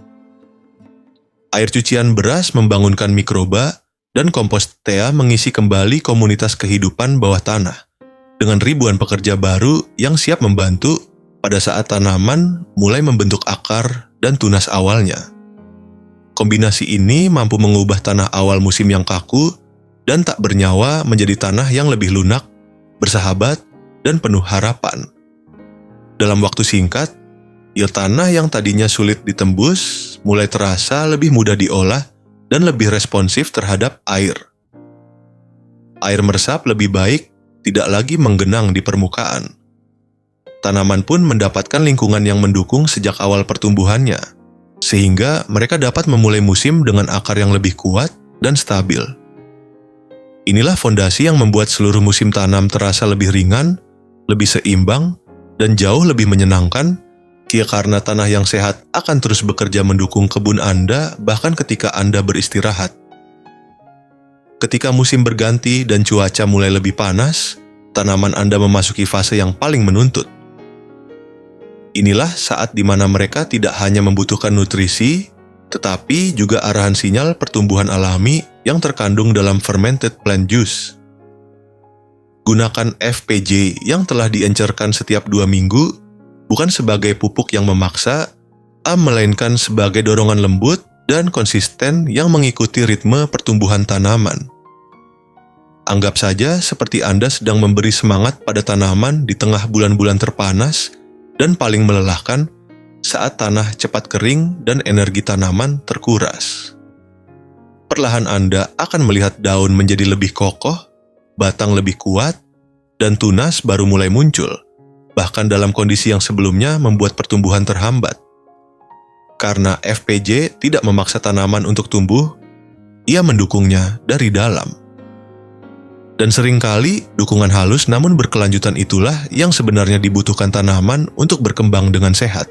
Air cucian beras membangunkan mikroba dan Compostea mengisi kembali komunitas kehidupan bawah tanah dengan ribuan pekerja baru yang siap membantu pada saat tanaman mulai membentuk akar dan tunas awalnya. Kombinasi ini mampu mengubah tanah awal musim yang kaku dan tak bernyawa menjadi tanah yang lebih lunak, bersahabat, dan penuh harapan. Dalam waktu singkat, tanah yang tadinya sulit ditembus mulai terasa lebih mudah diolah dan lebih responsif terhadap air. Air meresap lebih baik, tidak lagi menggenang di permukaan. Tanaman pun mendapatkan lingkungan yang mendukung sejak awal pertumbuhannya, sehingga mereka dapat memulai musim dengan akar yang lebih kuat dan stabil. Inilah fondasi yang membuat seluruh musim tanam terasa lebih ringan, lebih seimbang, dan jauh lebih menyenangkan, karena tanah yang sehat akan terus bekerja mendukung kebun Anda bahkan ketika Anda beristirahat. Ketika musim berganti dan cuaca mulai lebih panas, tanaman Anda memasuki fase yang paling menuntut. Inilah saat di mana mereka tidak hanya membutuhkan nutrisi, tetapi juga arahan sinyal pertumbuhan alami yang terkandung dalam fermented plant juice. Gunakan FPJ yang telah diencerkan setiap 2 minggu, bukan sebagai pupuk yang memaksa, melainkan sebagai dorongan lembut dan konsisten yang mengikuti ritme pertumbuhan tanaman. Anggap saja seperti Anda sedang memberi semangat pada tanaman di tengah bulan-bulan terpanas dan paling melelahkan saat tanah cepat kering dan energi tanaman terkuras. Perlahan Anda akan melihat daun menjadi lebih kokoh, batang lebih kuat, dan tunas baru mulai muncul, bahkan dalam kondisi yang sebelumnya membuat pertumbuhan terhambat. Karena FPJ tidak memaksa tanaman untuk tumbuh, ia mendukungnya dari dalam. Dan seringkali dukungan halus namun berkelanjutan itulah yang sebenarnya dibutuhkan tanaman untuk berkembang dengan sehat.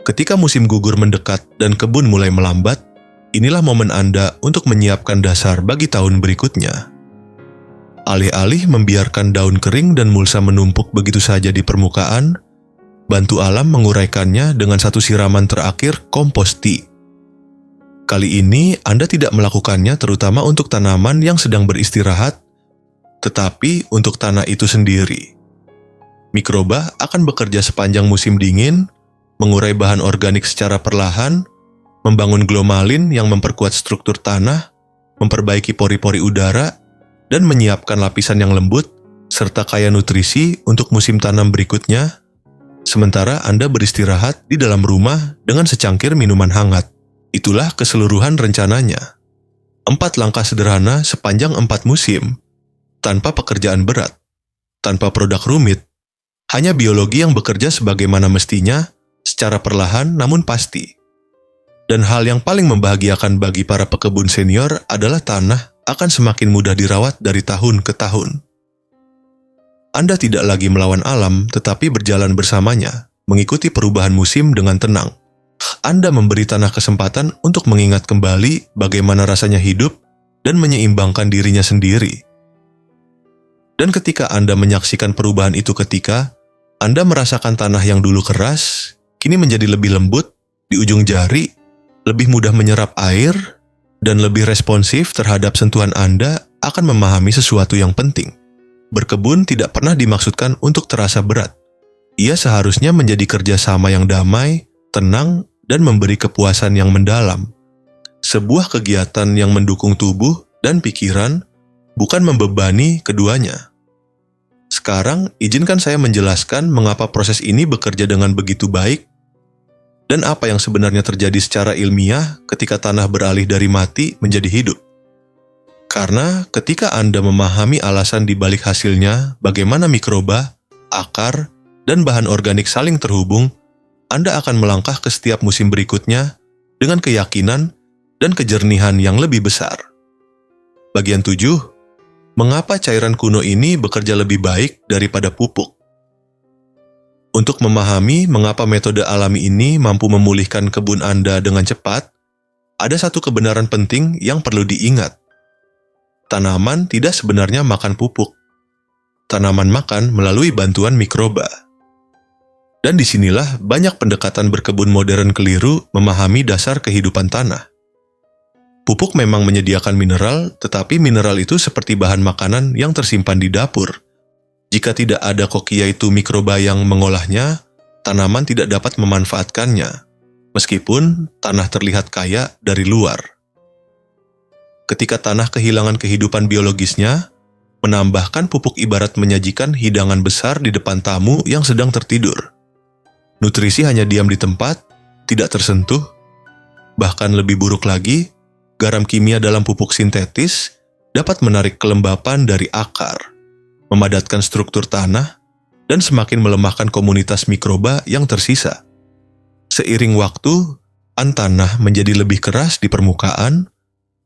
Ketika musim gugur mendekat dan kebun mulai melambat, inilah momen Anda untuk menyiapkan dasar bagi tahun berikutnya. Alih-alih membiarkan daun kering dan mulsa menumpuk begitu saja di permukaan, bantu alam menguraikannya dengan satu siraman terakhir kompos tea. Kali ini Anda tidak melakukannya terutama untuk tanaman yang sedang beristirahat, tetapi untuk tanah itu sendiri. Mikroba akan bekerja sepanjang musim dingin, mengurai bahan organik secara perlahan, membangun glomalin yang memperkuat struktur tanah, memperbaiki pori-pori udara, dan menyiapkan lapisan yang lembut, serta kaya nutrisi untuk musim tanam berikutnya, sementara Anda beristirahat di dalam rumah dengan secangkir minuman hangat. Itulah keseluruhan rencananya. 4 langkah sederhana sepanjang 4 musim, tanpa pekerjaan berat, tanpa produk rumit, hanya biologi yang bekerja sebagaimana mestinya, secara perlahan namun pasti. Dan hal yang paling membahagiakan bagi para pekebun senior adalah tanah akan semakin mudah dirawat dari tahun ke tahun. Anda tidak lagi melawan alam, tetapi berjalan bersamanya, mengikuti perubahan musim dengan tenang. Anda memberi tanah kesempatan untuk mengingat kembali bagaimana rasanya hidup dan menyeimbangkan dirinya sendiri. Dan ketika Anda menyaksikan perubahan itu ketika Anda merasakan tanah yang dulu keras, kini menjadi lebih lembut di ujung jari, lebih mudah menyerap air, dan lebih responsif terhadap sentuhan Anda akan memahami sesuatu yang penting. Berkebun tidak pernah dimaksudkan untuk terasa berat. Ia seharusnya menjadi kerjasama yang damai, tenang, dan memberi kepuasan yang mendalam. Sebuah kegiatan yang mendukung tubuh dan pikiran, bukan membebani keduanya. Sekarang, izinkan saya menjelaskan mengapa proses ini bekerja dengan begitu baik dan apa yang sebenarnya terjadi secara ilmiah ketika tanah beralih dari mati menjadi hidup. Karena ketika Anda memahami alasan di balik hasilnya, bagaimana mikroba, akar, dan bahan organik saling terhubung, Anda akan melangkah ke setiap musim berikutnya dengan keyakinan dan kejernihan yang lebih besar. Bagian 7. Mengapa cairan kuno ini bekerja lebih baik daripada pupuk? Untuk memahami mengapa metode alami ini mampu memulihkan kebun Anda dengan cepat, ada satu kebenaran penting yang perlu diingat. Tanaman tidak sebenarnya makan pupuk. Tanaman makan melalui bantuan mikroba. Dan disinilah banyak pendekatan berkebun modern keliru memahami dasar kehidupan tanah. Pupuk memang menyediakan mineral, tetapi mineral itu seperti bahan makanan yang tersimpan di dapur. Jika tidak ada koki yaitu mikroba yang mengolahnya, tanaman tidak dapat memanfaatkannya, meskipun tanah terlihat kaya dari luar. Ketika tanah kehilangan kehidupan biologisnya, menambahkan pupuk ibarat menyajikan hidangan besar di depan tamu yang sedang tertidur. Nutrisi hanya diam di tempat, tidak tersentuh. Bahkan lebih buruk lagi, garam kimia dalam pupuk sintetis dapat menarik kelembapan dari akar, memadatkan struktur tanah, dan semakin melemahkan komunitas mikroba yang tersisa. Seiring waktu, tanah menjadi lebih keras di permukaan,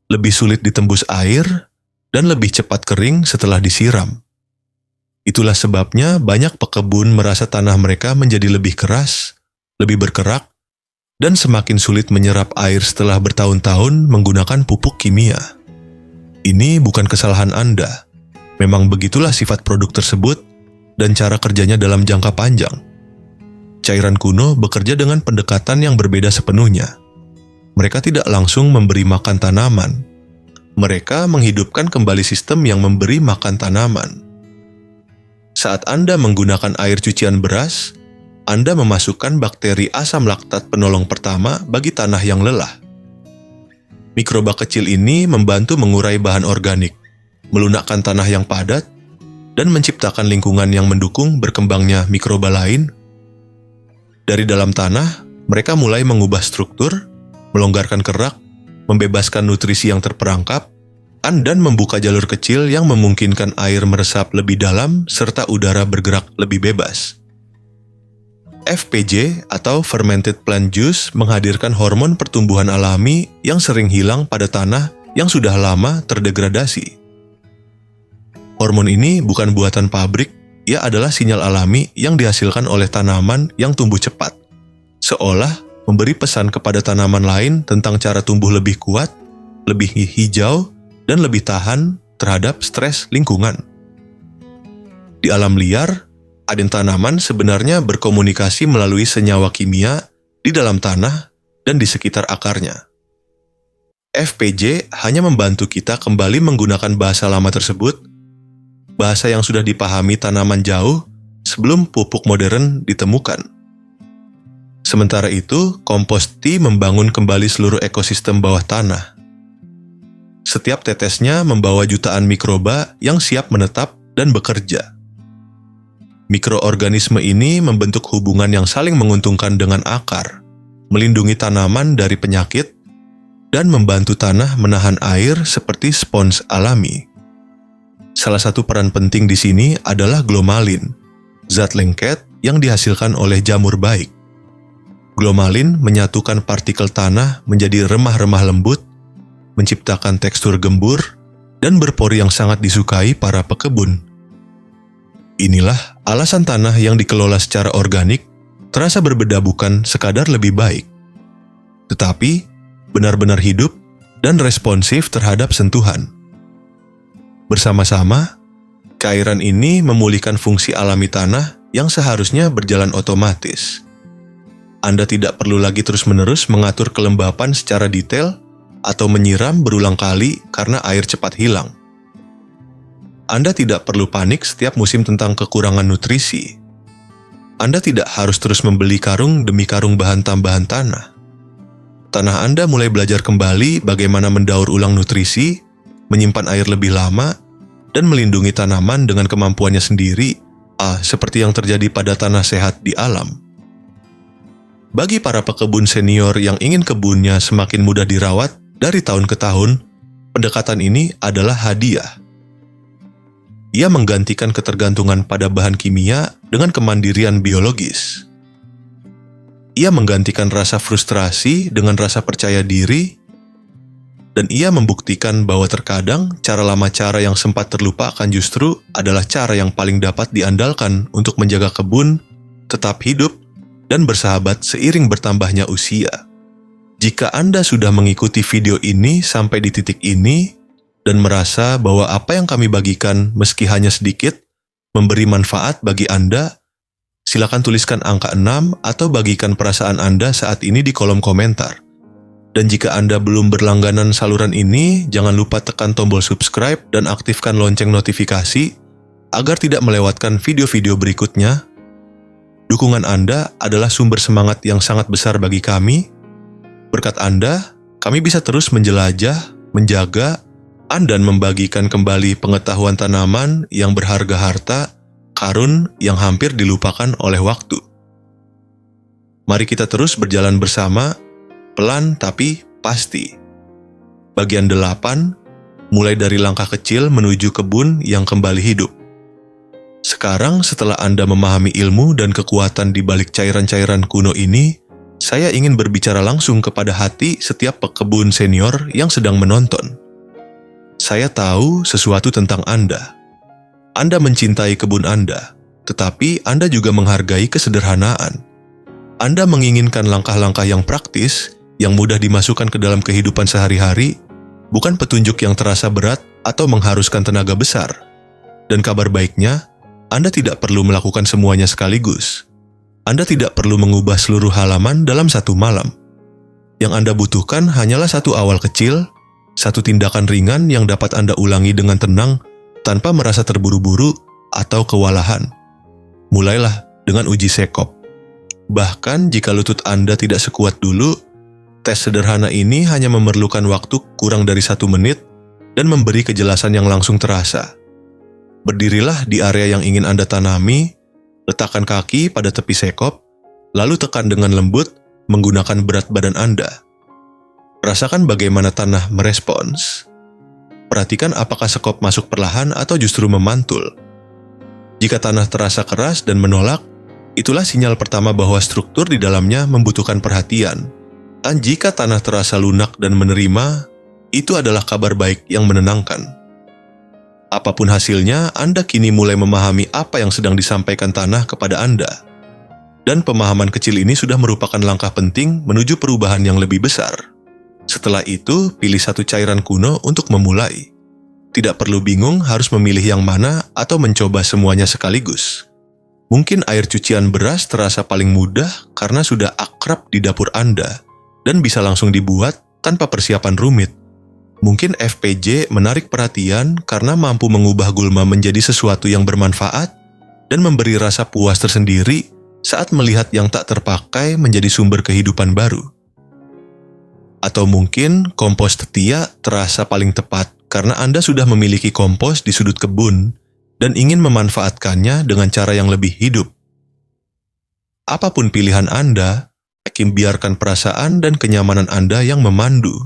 lebih sulit ditembus air, dan lebih cepat kering setelah disiram. Itulah sebabnya banyak pekebun merasa tanah mereka menjadi lebih keras, lebih berkerak, dan semakin sulit menyerap air setelah bertahun-tahun menggunakan pupuk kimia. Ini bukan kesalahan Anda. Memang begitulah sifat produk tersebut dan cara kerjanya dalam jangka panjang. Cairan kuno bekerja dengan pendekatan yang berbeda sepenuhnya. Mereka tidak langsung memberi makan tanaman. Mereka menghidupkan kembali sistem yang memberi makan tanaman. Saat Anda menggunakan air cucian beras, Anda memasukkan bakteri asam laktat penolong pertama bagi tanah yang lelah. Mikroba kecil ini membantu mengurai bahan organik. melunakkan tanah yang padat, dan menciptakan lingkungan yang mendukung berkembangnya mikroba lain. Dari dalam tanah, mereka mulai mengubah struktur, melonggarkan kerak, membebaskan nutrisi yang terperangkap, dan membuka jalur kecil yang memungkinkan air meresap lebih dalam serta udara bergerak lebih bebas. FPJ atau Fermented Plant Juice menghadirkan hormon pertumbuhan alami yang sering hilang pada tanah yang sudah lama terdegradasi. Hormon ini bukan buatan pabrik, ia adalah sinyal alami yang dihasilkan oleh tanaman yang tumbuh cepat, seolah memberi pesan kepada tanaman lain tentang cara tumbuh lebih kuat, lebih hijau, dan lebih tahan terhadap stres lingkungan. Di alam liar, aden tanaman sebenarnya berkomunikasi melalui senyawa kimia di dalam tanah dan di sekitar akarnya. FPJ hanya membantu kita kembali menggunakan bahasa lama tersebut, bahasa yang sudah dipahami tanaman jauh sebelum pupuk modern ditemukan. Sementara itu, kompos tea membangun kembali seluruh ekosistem bawah tanah. Setiap tetesnya membawa jutaan mikroba yang siap menetap dan bekerja. Mikroorganisme ini membentuk hubungan yang saling menguntungkan dengan akar, melindungi tanaman dari penyakit, dan membantu tanah menahan air seperti spons alami. Salah satu peran penting di sini adalah glomalin, zat lengket yang dihasilkan oleh jamur baik. Glomalin menyatukan partikel tanah menjadi remah-remah lembut, menciptakan tekstur gembur, dan berpori yang sangat disukai para pekebun. Inilah alasan tanah yang dikelola secara organik terasa berbeda, bukan sekadar lebih baik, tetapi benar-benar hidup dan responsif terhadap sentuhan. Bersama-sama, cairan ini memulihkan fungsi alami tanah yang seharusnya berjalan otomatis. Anda tidak perlu lagi terus-menerus mengatur kelembapan secara detail atau menyiram berulang kali karena air cepat hilang. Anda tidak perlu panik setiap musim tentang kekurangan nutrisi. Anda tidak harus terus membeli karung demi karung bahan tambahan tanah. Tanah Anda mulai belajar kembali bagaimana mendaur ulang nutrisi, menyimpan air lebih lama, dan melindungi tanaman dengan kemampuannya sendiri, seperti yang terjadi pada tanah sehat di alam. Bagi para pekebun senior yang ingin kebunnya semakin mudah dirawat dari tahun ke tahun, pendekatan ini adalah hadiah. Ia menggantikan ketergantungan pada bahan kimia dengan kemandirian biologis. Ia menggantikan rasa frustrasi dengan rasa percaya diri, dan ia membuktikan bahwa terkadang cara lama cara yang sempat terlupakan justru adalah cara yang paling dapat diandalkan untuk menjaga kebun tetap hidup dan bersahabat seiring bertambahnya usia. Jika Anda sudah mengikuti video ini sampai di titik ini dan merasa bahwa apa yang kami bagikan meski hanya sedikit memberi manfaat bagi Anda, silakan tuliskan angka 6 atau bagikan perasaan Anda saat ini di kolom komentar. Dan jika Anda belum berlangganan saluran ini, jangan lupa tekan tombol subscribe dan aktifkan lonceng notifikasi agar tidak melewatkan video-video berikutnya. Dukungan Anda adalah sumber semangat yang sangat besar bagi kami. Berkat Anda, kami bisa terus menjelajah, menjaga, dan membagikan kembali pengetahuan tanaman yang berharga harta, karun yang hampir dilupakan oleh waktu. Mari kita terus berjalan bersama, pelan tapi pasti. Bagian 8, mulai dari langkah kecil menuju kebun yang kembali hidup. Sekarang setelah Anda memahami ilmu dan kekuatan di balik cairan-cairan kuno ini, saya ingin berbicara langsung kepada hati setiap pekebun senior yang sedang menonton. Saya tahu sesuatu tentang Anda. Anda mencintai kebun Anda, tetapi Anda juga menghargai kesederhanaan. Anda menginginkan langkah-langkah yang praktis, yang mudah dimasukkan ke dalam kehidupan sehari-hari, bukan petunjuk yang terasa berat atau mengharuskan tenaga besar. Dan kabar baiknya, Anda tidak perlu melakukan semuanya sekaligus. Anda tidak perlu mengubah seluruh halaman dalam satu malam. Yang Anda butuhkan hanyalah satu awal kecil, satu tindakan ringan yang dapat Anda ulangi dengan tenang tanpa merasa terburu-buru atau kewalahan. Mulailah dengan uji sekop. Bahkan jika lutut Anda tidak sekuat dulu, tes sederhana ini hanya memerlukan waktu kurang dari 1 menit dan memberi kejelasan yang langsung terasa. Berdirilah di area yang ingin Anda tanami, letakkan kaki pada tepi sekop, lalu tekan dengan lembut menggunakan berat badan Anda. Rasakan bagaimana tanah merespons. Perhatikan apakah sekop masuk perlahan atau justru memantul. Jika tanah terasa keras dan menolak, itulah sinyal pertama bahwa struktur di dalamnya membutuhkan perhatian. Dan jika tanah terasa lunak dan menerima, itu adalah kabar baik yang menenangkan. Apapun hasilnya, Anda kini mulai memahami apa yang sedang disampaikan tanah kepada Anda. Dan pemahaman kecil ini sudah merupakan langkah penting menuju perubahan yang lebih besar. Setelah itu, pilih satu cairan kuno untuk memulai. Tidak perlu bingung harus memilih yang mana atau mencoba semuanya sekaligus. Mungkin air cucian beras terasa paling mudah karena sudah akrab di dapur Anda dan bisa langsung dibuat tanpa persiapan rumit. Mungkin FPJ menarik perhatian karena mampu mengubah gulma menjadi sesuatu yang bermanfaat dan memberi rasa puas tersendiri saat melihat yang tak terpakai menjadi sumber kehidupan baru. Atau mungkin kompos tetia terasa paling tepat karena Anda sudah memiliki kompos di sudut kebun dan ingin memanfaatkannya dengan cara yang lebih hidup. Apapun pilihan Anda, biarkan perasaan dan kenyamanan Anda yang memandu.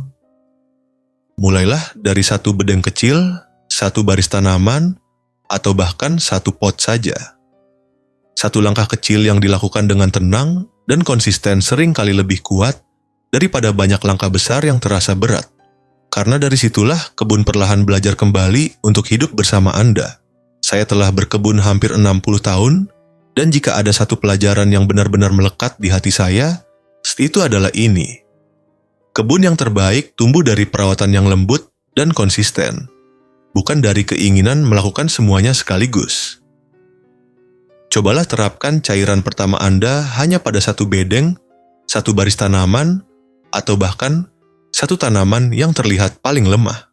Mulailah dari satu bedeng kecil, satu baris tanaman, atau bahkan satu pot saja. Satu langkah kecil yang dilakukan dengan tenang dan konsisten sering kali lebih kuat daripada banyak langkah besar yang terasa berat. Karena dari situlah kebun perlahan belajar kembali untuk hidup bersama Anda. Saya telah berkebun hampir 60 tahun, dan jika ada satu pelajaran yang benar-benar melekat di hati saya, itu adalah ini. Kebun yang terbaik tumbuh dari perawatan yang lembut dan konsisten, bukan dari keinginan melakukan semuanya sekaligus. Cobalah terapkan cairan pertama Anda hanya pada satu bedeng, satu baris tanaman, atau bahkan satu tanaman yang terlihat paling lemah.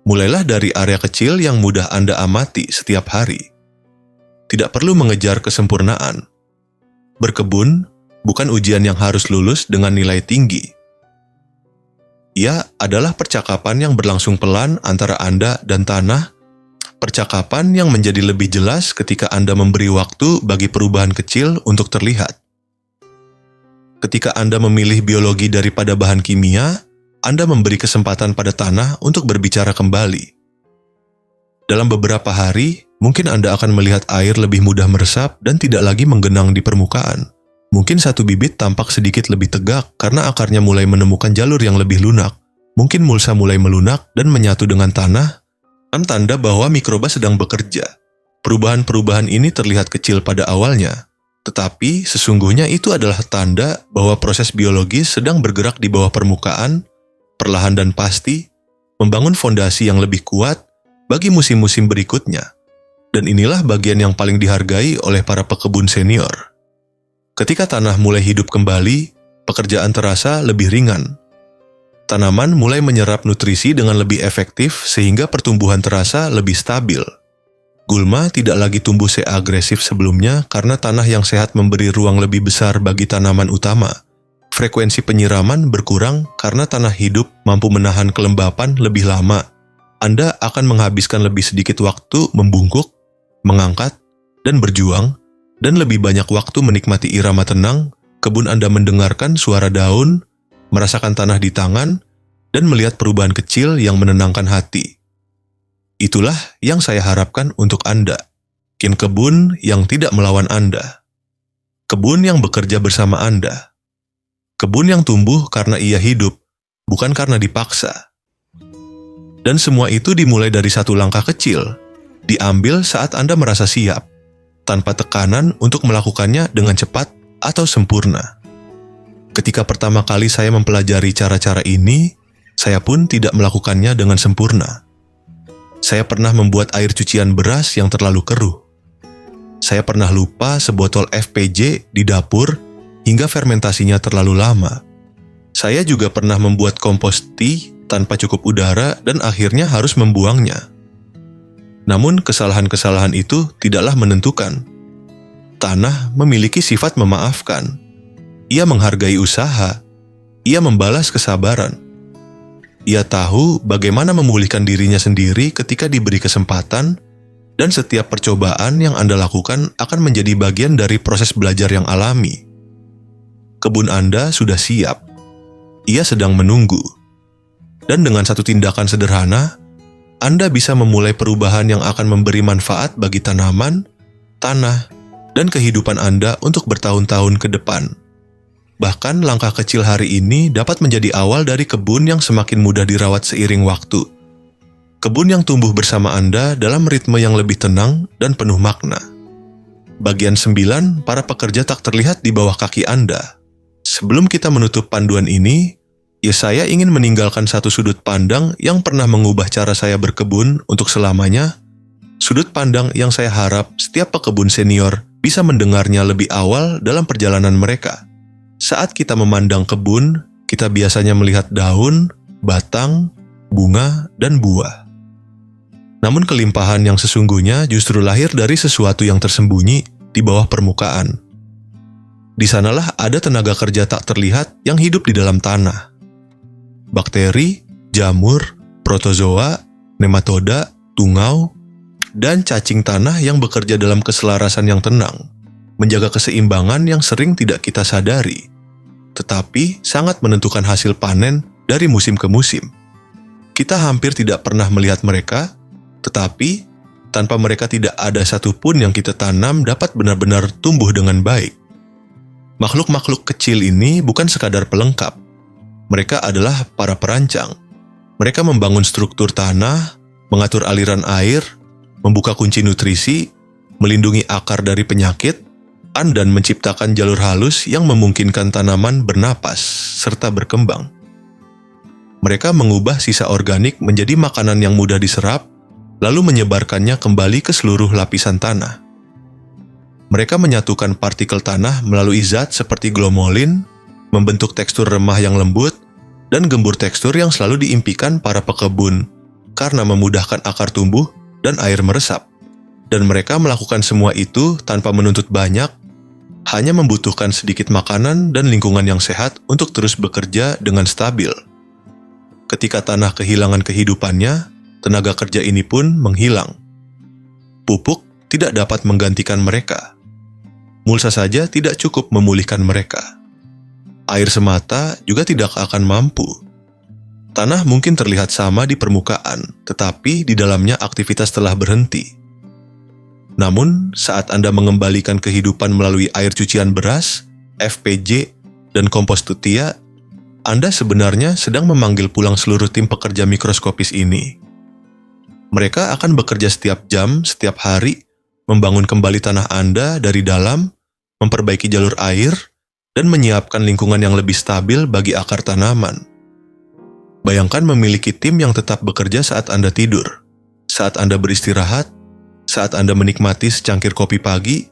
Mulailah dari area kecil yang mudah Anda amati setiap hari. Tidak perlu mengejar kesempurnaan. Berkebun bukan ujian yang harus lulus dengan nilai tinggi. Ia adalah percakapan yang berlangsung pelan antara Anda dan tanah, percakapan yang menjadi lebih jelas ketika Anda memberi waktu bagi perubahan kecil untuk terlihat. Ketika Anda memilih biologi daripada bahan kimia, Anda memberi kesempatan pada tanah untuk berbicara kembali. Dalam beberapa hari, mungkin Anda akan melihat air lebih mudah meresap dan tidak lagi menggenang di permukaan. Mungkin satu bibit tampak sedikit lebih tegak karena akarnya mulai menemukan jalur yang lebih lunak. Mungkin mulsa mulai melunak dan menyatu dengan tanah, tanda bahwa mikroba sedang bekerja. Perubahan-perubahan ini terlihat kecil pada awalnya, tetapi sesungguhnya itu adalah tanda bahwa proses biologis sedang bergerak di bawah permukaan, perlahan dan pasti, membangun fondasi yang lebih kuat bagi musim-musim berikutnya. Dan inilah bagian yang paling dihargai oleh para pekebun senior. Ketika tanah mulai hidup kembali, pekerjaan terasa lebih ringan. Tanaman mulai menyerap nutrisi dengan lebih efektif sehingga pertumbuhan terasa lebih stabil. Gulma tidak lagi tumbuh seagresif sebelumnya karena tanah yang sehat memberi ruang lebih besar bagi tanaman utama. Frekuensi penyiraman berkurang karena tanah hidup mampu menahan kelembapan lebih lama. Anda akan menghabiskan lebih sedikit waktu membungkuk, mengangkat, dan berjuang, dan lebih banyak waktu menikmati irama tenang, kebun Anda mendengarkan suara daun, merasakan tanah di tangan, dan melihat perubahan kecil yang menenangkan hati. Itulah yang saya harapkan untuk Anda. Kebun yang tidak melawan Anda. Kebun yang bekerja bersama Anda. Kebun yang tumbuh karena ia hidup, bukan karena dipaksa. Dan semua itu dimulai dari satu langkah kecil, diambil saat Anda merasa siap, tanpa tekanan untuk melakukannya dengan cepat atau sempurna. Ketika pertama kali saya mempelajari cara-cara ini, saya pun tidak melakukannya dengan sempurna. Saya pernah membuat air cucian beras yang terlalu keruh. Saya pernah lupa sebotol FPJ di dapur hingga fermentasinya terlalu lama. Saya juga pernah membuat kompos tea tanpa cukup udara dan akhirnya harus membuangnya. Namun kesalahan-kesalahan itu tidaklah menentukan. Tanah memiliki sifat memaafkan. Ia menghargai usaha. Ia membalas kesabaran. Ia tahu bagaimana memulihkan dirinya sendiri ketika diberi kesempatan, dan setiap percobaan yang Anda lakukan akan menjadi bagian dari proses belajar yang alami. Kebun Anda sudah siap. Ia sedang menunggu. Dan dengan satu tindakan sederhana, Anda bisa memulai perubahan yang akan memberi manfaat bagi tanaman, tanah, dan kehidupan Anda untuk bertahun-tahun ke depan. Bahkan langkah kecil hari ini dapat menjadi awal dari kebun yang semakin mudah dirawat seiring waktu. Kebun yang tumbuh bersama Anda dalam ritme yang lebih tenang dan penuh makna. Bagian 9, para pekerja tak terlihat di bawah kaki Anda. Sebelum kita menutup panduan ini, saya ingin meninggalkan satu sudut pandang yang pernah mengubah cara saya berkebun untuk selamanya. Sudut pandang yang saya harap setiap pekebun senior bisa mendengarnya lebih awal dalam perjalanan mereka. Saat kita memandang kebun, kita biasanya melihat daun, batang, bunga, dan buah. Namun kelimpahan yang sesungguhnya justru lahir dari sesuatu yang tersembunyi di bawah permukaan. Di sanalah ada tenaga kerja tak terlihat yang hidup di dalam tanah. Bakteri, jamur, protozoa, nematoda, tungau, dan cacing tanah yang bekerja dalam keselarasan yang tenang, menjaga keseimbangan yang sering tidak kita sadari, tetapi sangat menentukan hasil panen dari musim ke musim. Kita hampir tidak pernah melihat mereka, tetapi tanpa mereka tidak ada satupun yang kita tanam dapat benar-benar tumbuh dengan baik. Makhluk-makhluk kecil ini bukan sekadar pelengkap. Mereka adalah para perancang. Mereka membangun struktur tanah, mengatur aliran air, membuka kunci nutrisi, melindungi akar dari penyakit, dan menciptakan jalur halus yang memungkinkan tanaman bernapas serta berkembang. Mereka mengubah sisa organik menjadi makanan yang mudah diserap, lalu menyebarkannya kembali ke seluruh lapisan tanah. Mereka menyatukan partikel tanah melalui zat seperti glomolin, membentuk tekstur remah yang lembut, dan gembur tekstur yang selalu diimpikan para pekebun karena memudahkan akar tumbuh dan air meresap. Dan mereka melakukan semua itu tanpa menuntut banyak, hanya membutuhkan sedikit makanan dan lingkungan yang sehat untuk terus bekerja dengan stabil. Ketika tanah kehilangan kehidupannya, tenaga kerja ini pun menghilang. Pupuk tidak dapat menggantikan mereka. Mulsa saja tidak cukup memulihkan mereka. Air semata juga tidak akan mampu. Tanah mungkin terlihat sama di permukaan, tetapi di dalamnya aktivitas telah berhenti. Namun, saat Anda mengembalikan kehidupan melalui air cucian beras, FPJ, dan kompos tutia, Anda sebenarnya sedang memanggil pulang seluruh tim pekerja mikroskopis ini. Mereka akan bekerja setiap jam, setiap hari, membangun kembali tanah Anda dari dalam, memperbaiki jalur air, dan menyiapkan lingkungan yang lebih stabil bagi akar tanaman. Bayangkan memiliki tim yang tetap bekerja saat Anda tidur, saat Anda beristirahat, saat Anda menikmati secangkir kopi pagi,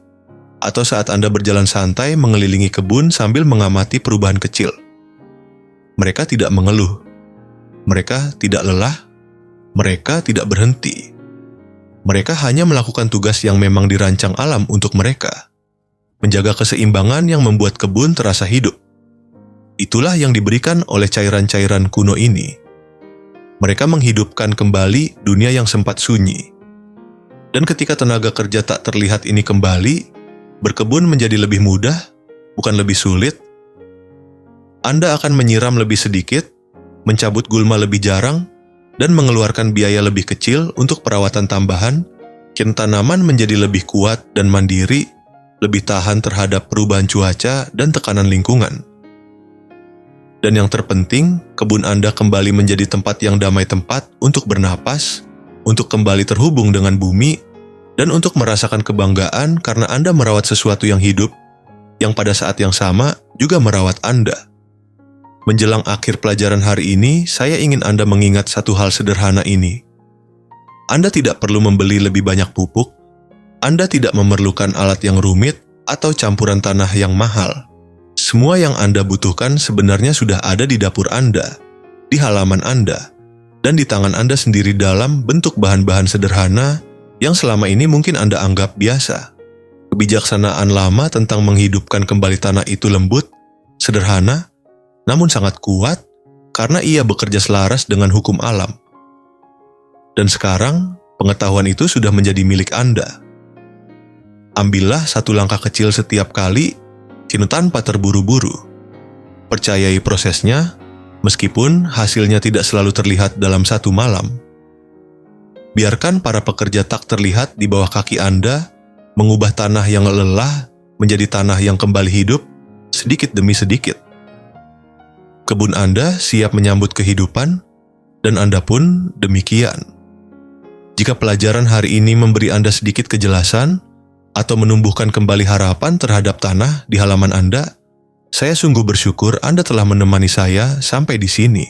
atau saat Anda berjalan santai mengelilingi kebun sambil mengamati perubahan kecil. Mereka tidak mengeluh. Mereka tidak lelah. Mereka tidak berhenti. Mereka hanya melakukan tugas yang memang dirancang alam untuk mereka. Menjaga keseimbangan yang membuat kebun terasa hidup. Itulah yang diberikan oleh cairan-cairan kuno ini. Mereka menghidupkan kembali dunia yang sempat sunyi. Dan ketika tenaga kerja tak terlihat ini kembali, berkebun menjadi lebih mudah, bukan lebih sulit. Anda akan menyiram lebih sedikit, mencabut gulma lebih jarang, dan mengeluarkan biaya lebih kecil untuk perawatan tambahan, tanaman menjadi lebih kuat dan mandiri, lebih tahan terhadap perubahan cuaca dan tekanan lingkungan. Dan yang terpenting, kebun Anda kembali menjadi tempat yang damai, tempat untuk bernapas, untuk kembali terhubung dengan bumi, dan untuk merasakan kebanggaan karena Anda merawat sesuatu yang hidup, yang pada saat yang sama juga merawat Anda. Menjelang akhir pelajaran hari ini, saya ingin Anda mengingat satu hal sederhana ini. Anda tidak perlu membeli lebih banyak pupuk, Anda tidak memerlukan alat yang rumit atau campuran tanah yang mahal. Semua yang Anda butuhkan sebenarnya sudah ada di dapur Anda, di halaman Anda, dan di tangan Anda sendiri dalam bentuk bahan-bahan sederhana yang selama ini mungkin Anda anggap biasa. Kebijaksanaan lama tentang menghidupkan kembali tanah itu lembut, sederhana, namun sangat kuat, karena ia bekerja selaras dengan hukum alam. Dan sekarang, pengetahuan itu sudah menjadi milik Anda. Ambillah satu langkah kecil setiap kali, tanpa terburu-buru. Percayai prosesnya, meskipun hasilnya tidak selalu terlihat dalam satu malam. Biarkan para pekerja tak terlihat di bawah kaki Anda mengubah tanah yang lelah menjadi tanah yang kembali hidup sedikit demi sedikit. Kebun Anda siap menyambut kehidupan, dan Anda pun demikian. Jika pelajaran hari ini memberi Anda sedikit kejelasan atau menumbuhkan kembali harapan terhadap tanah di halaman Anda, saya sungguh bersyukur Anda telah menemani saya sampai di sini.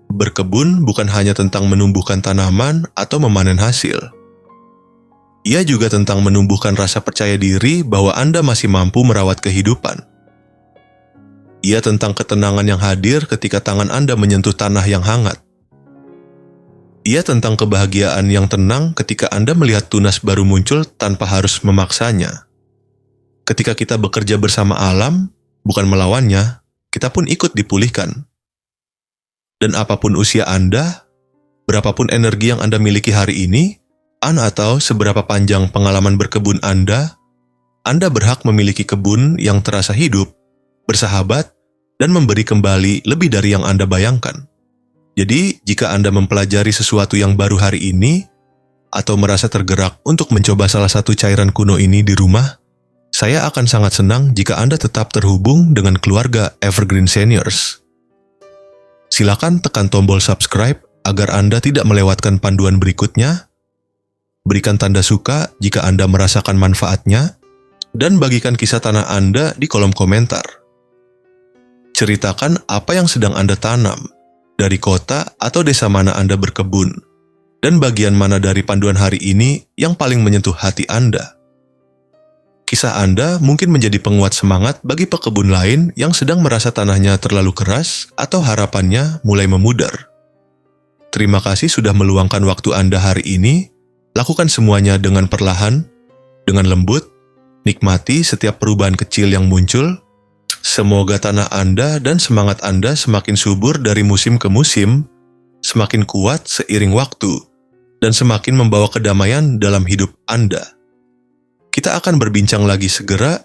Berkebun bukan hanya tentang menumbuhkan tanaman atau memanen hasil. Ia juga tentang menumbuhkan rasa percaya diri bahwa Anda masih mampu merawat kehidupan. Ia tentang ketenangan yang hadir ketika tangan Anda menyentuh tanah yang hangat. Ia tentang kebahagiaan yang tenang ketika Anda melihat tunas baru muncul tanpa harus memaksanya. Ketika kita bekerja bersama alam, bukan melawannya, kita pun ikut dipulihkan. Dan apapun usia Anda, berapapun energi yang Anda miliki hari ini, atau seberapa panjang pengalaman berkebun Anda berhak memiliki kebun yang terasa hidup, bersahabat, dan memberi kembali lebih dari yang Anda bayangkan. Jadi, jika Anda mempelajari sesuatu yang baru hari ini, atau merasa tergerak untuk mencoba salah satu cairan kuno ini di rumah, saya akan sangat senang jika Anda tetap terhubung dengan keluarga Evergreen Seniors. Silakan tekan tombol subscribe agar Anda tidak melewatkan panduan berikutnya, berikan tanda suka jika Anda merasakan manfaatnya, dan bagikan kisah tanah Anda di kolom komentar. Ceritakan apa yang sedang Anda tanam, dari kota atau desa mana Anda berkebun, dan bagian mana dari panduan hari ini yang paling menyentuh hati Anda. Kisah Anda mungkin menjadi penguat semangat bagi pekebun lain yang sedang merasa tanahnya terlalu keras atau harapannya mulai memudar. Terima kasih sudah meluangkan waktu Anda hari ini. Lakukan semuanya dengan perlahan, dengan lembut, nikmati setiap perubahan kecil yang muncul. Semoga tanah Anda dan semangat Anda semakin subur dari musim ke musim, semakin kuat seiring waktu, dan semakin membawa kedamaian dalam hidup Anda. Kita akan berbincang lagi segera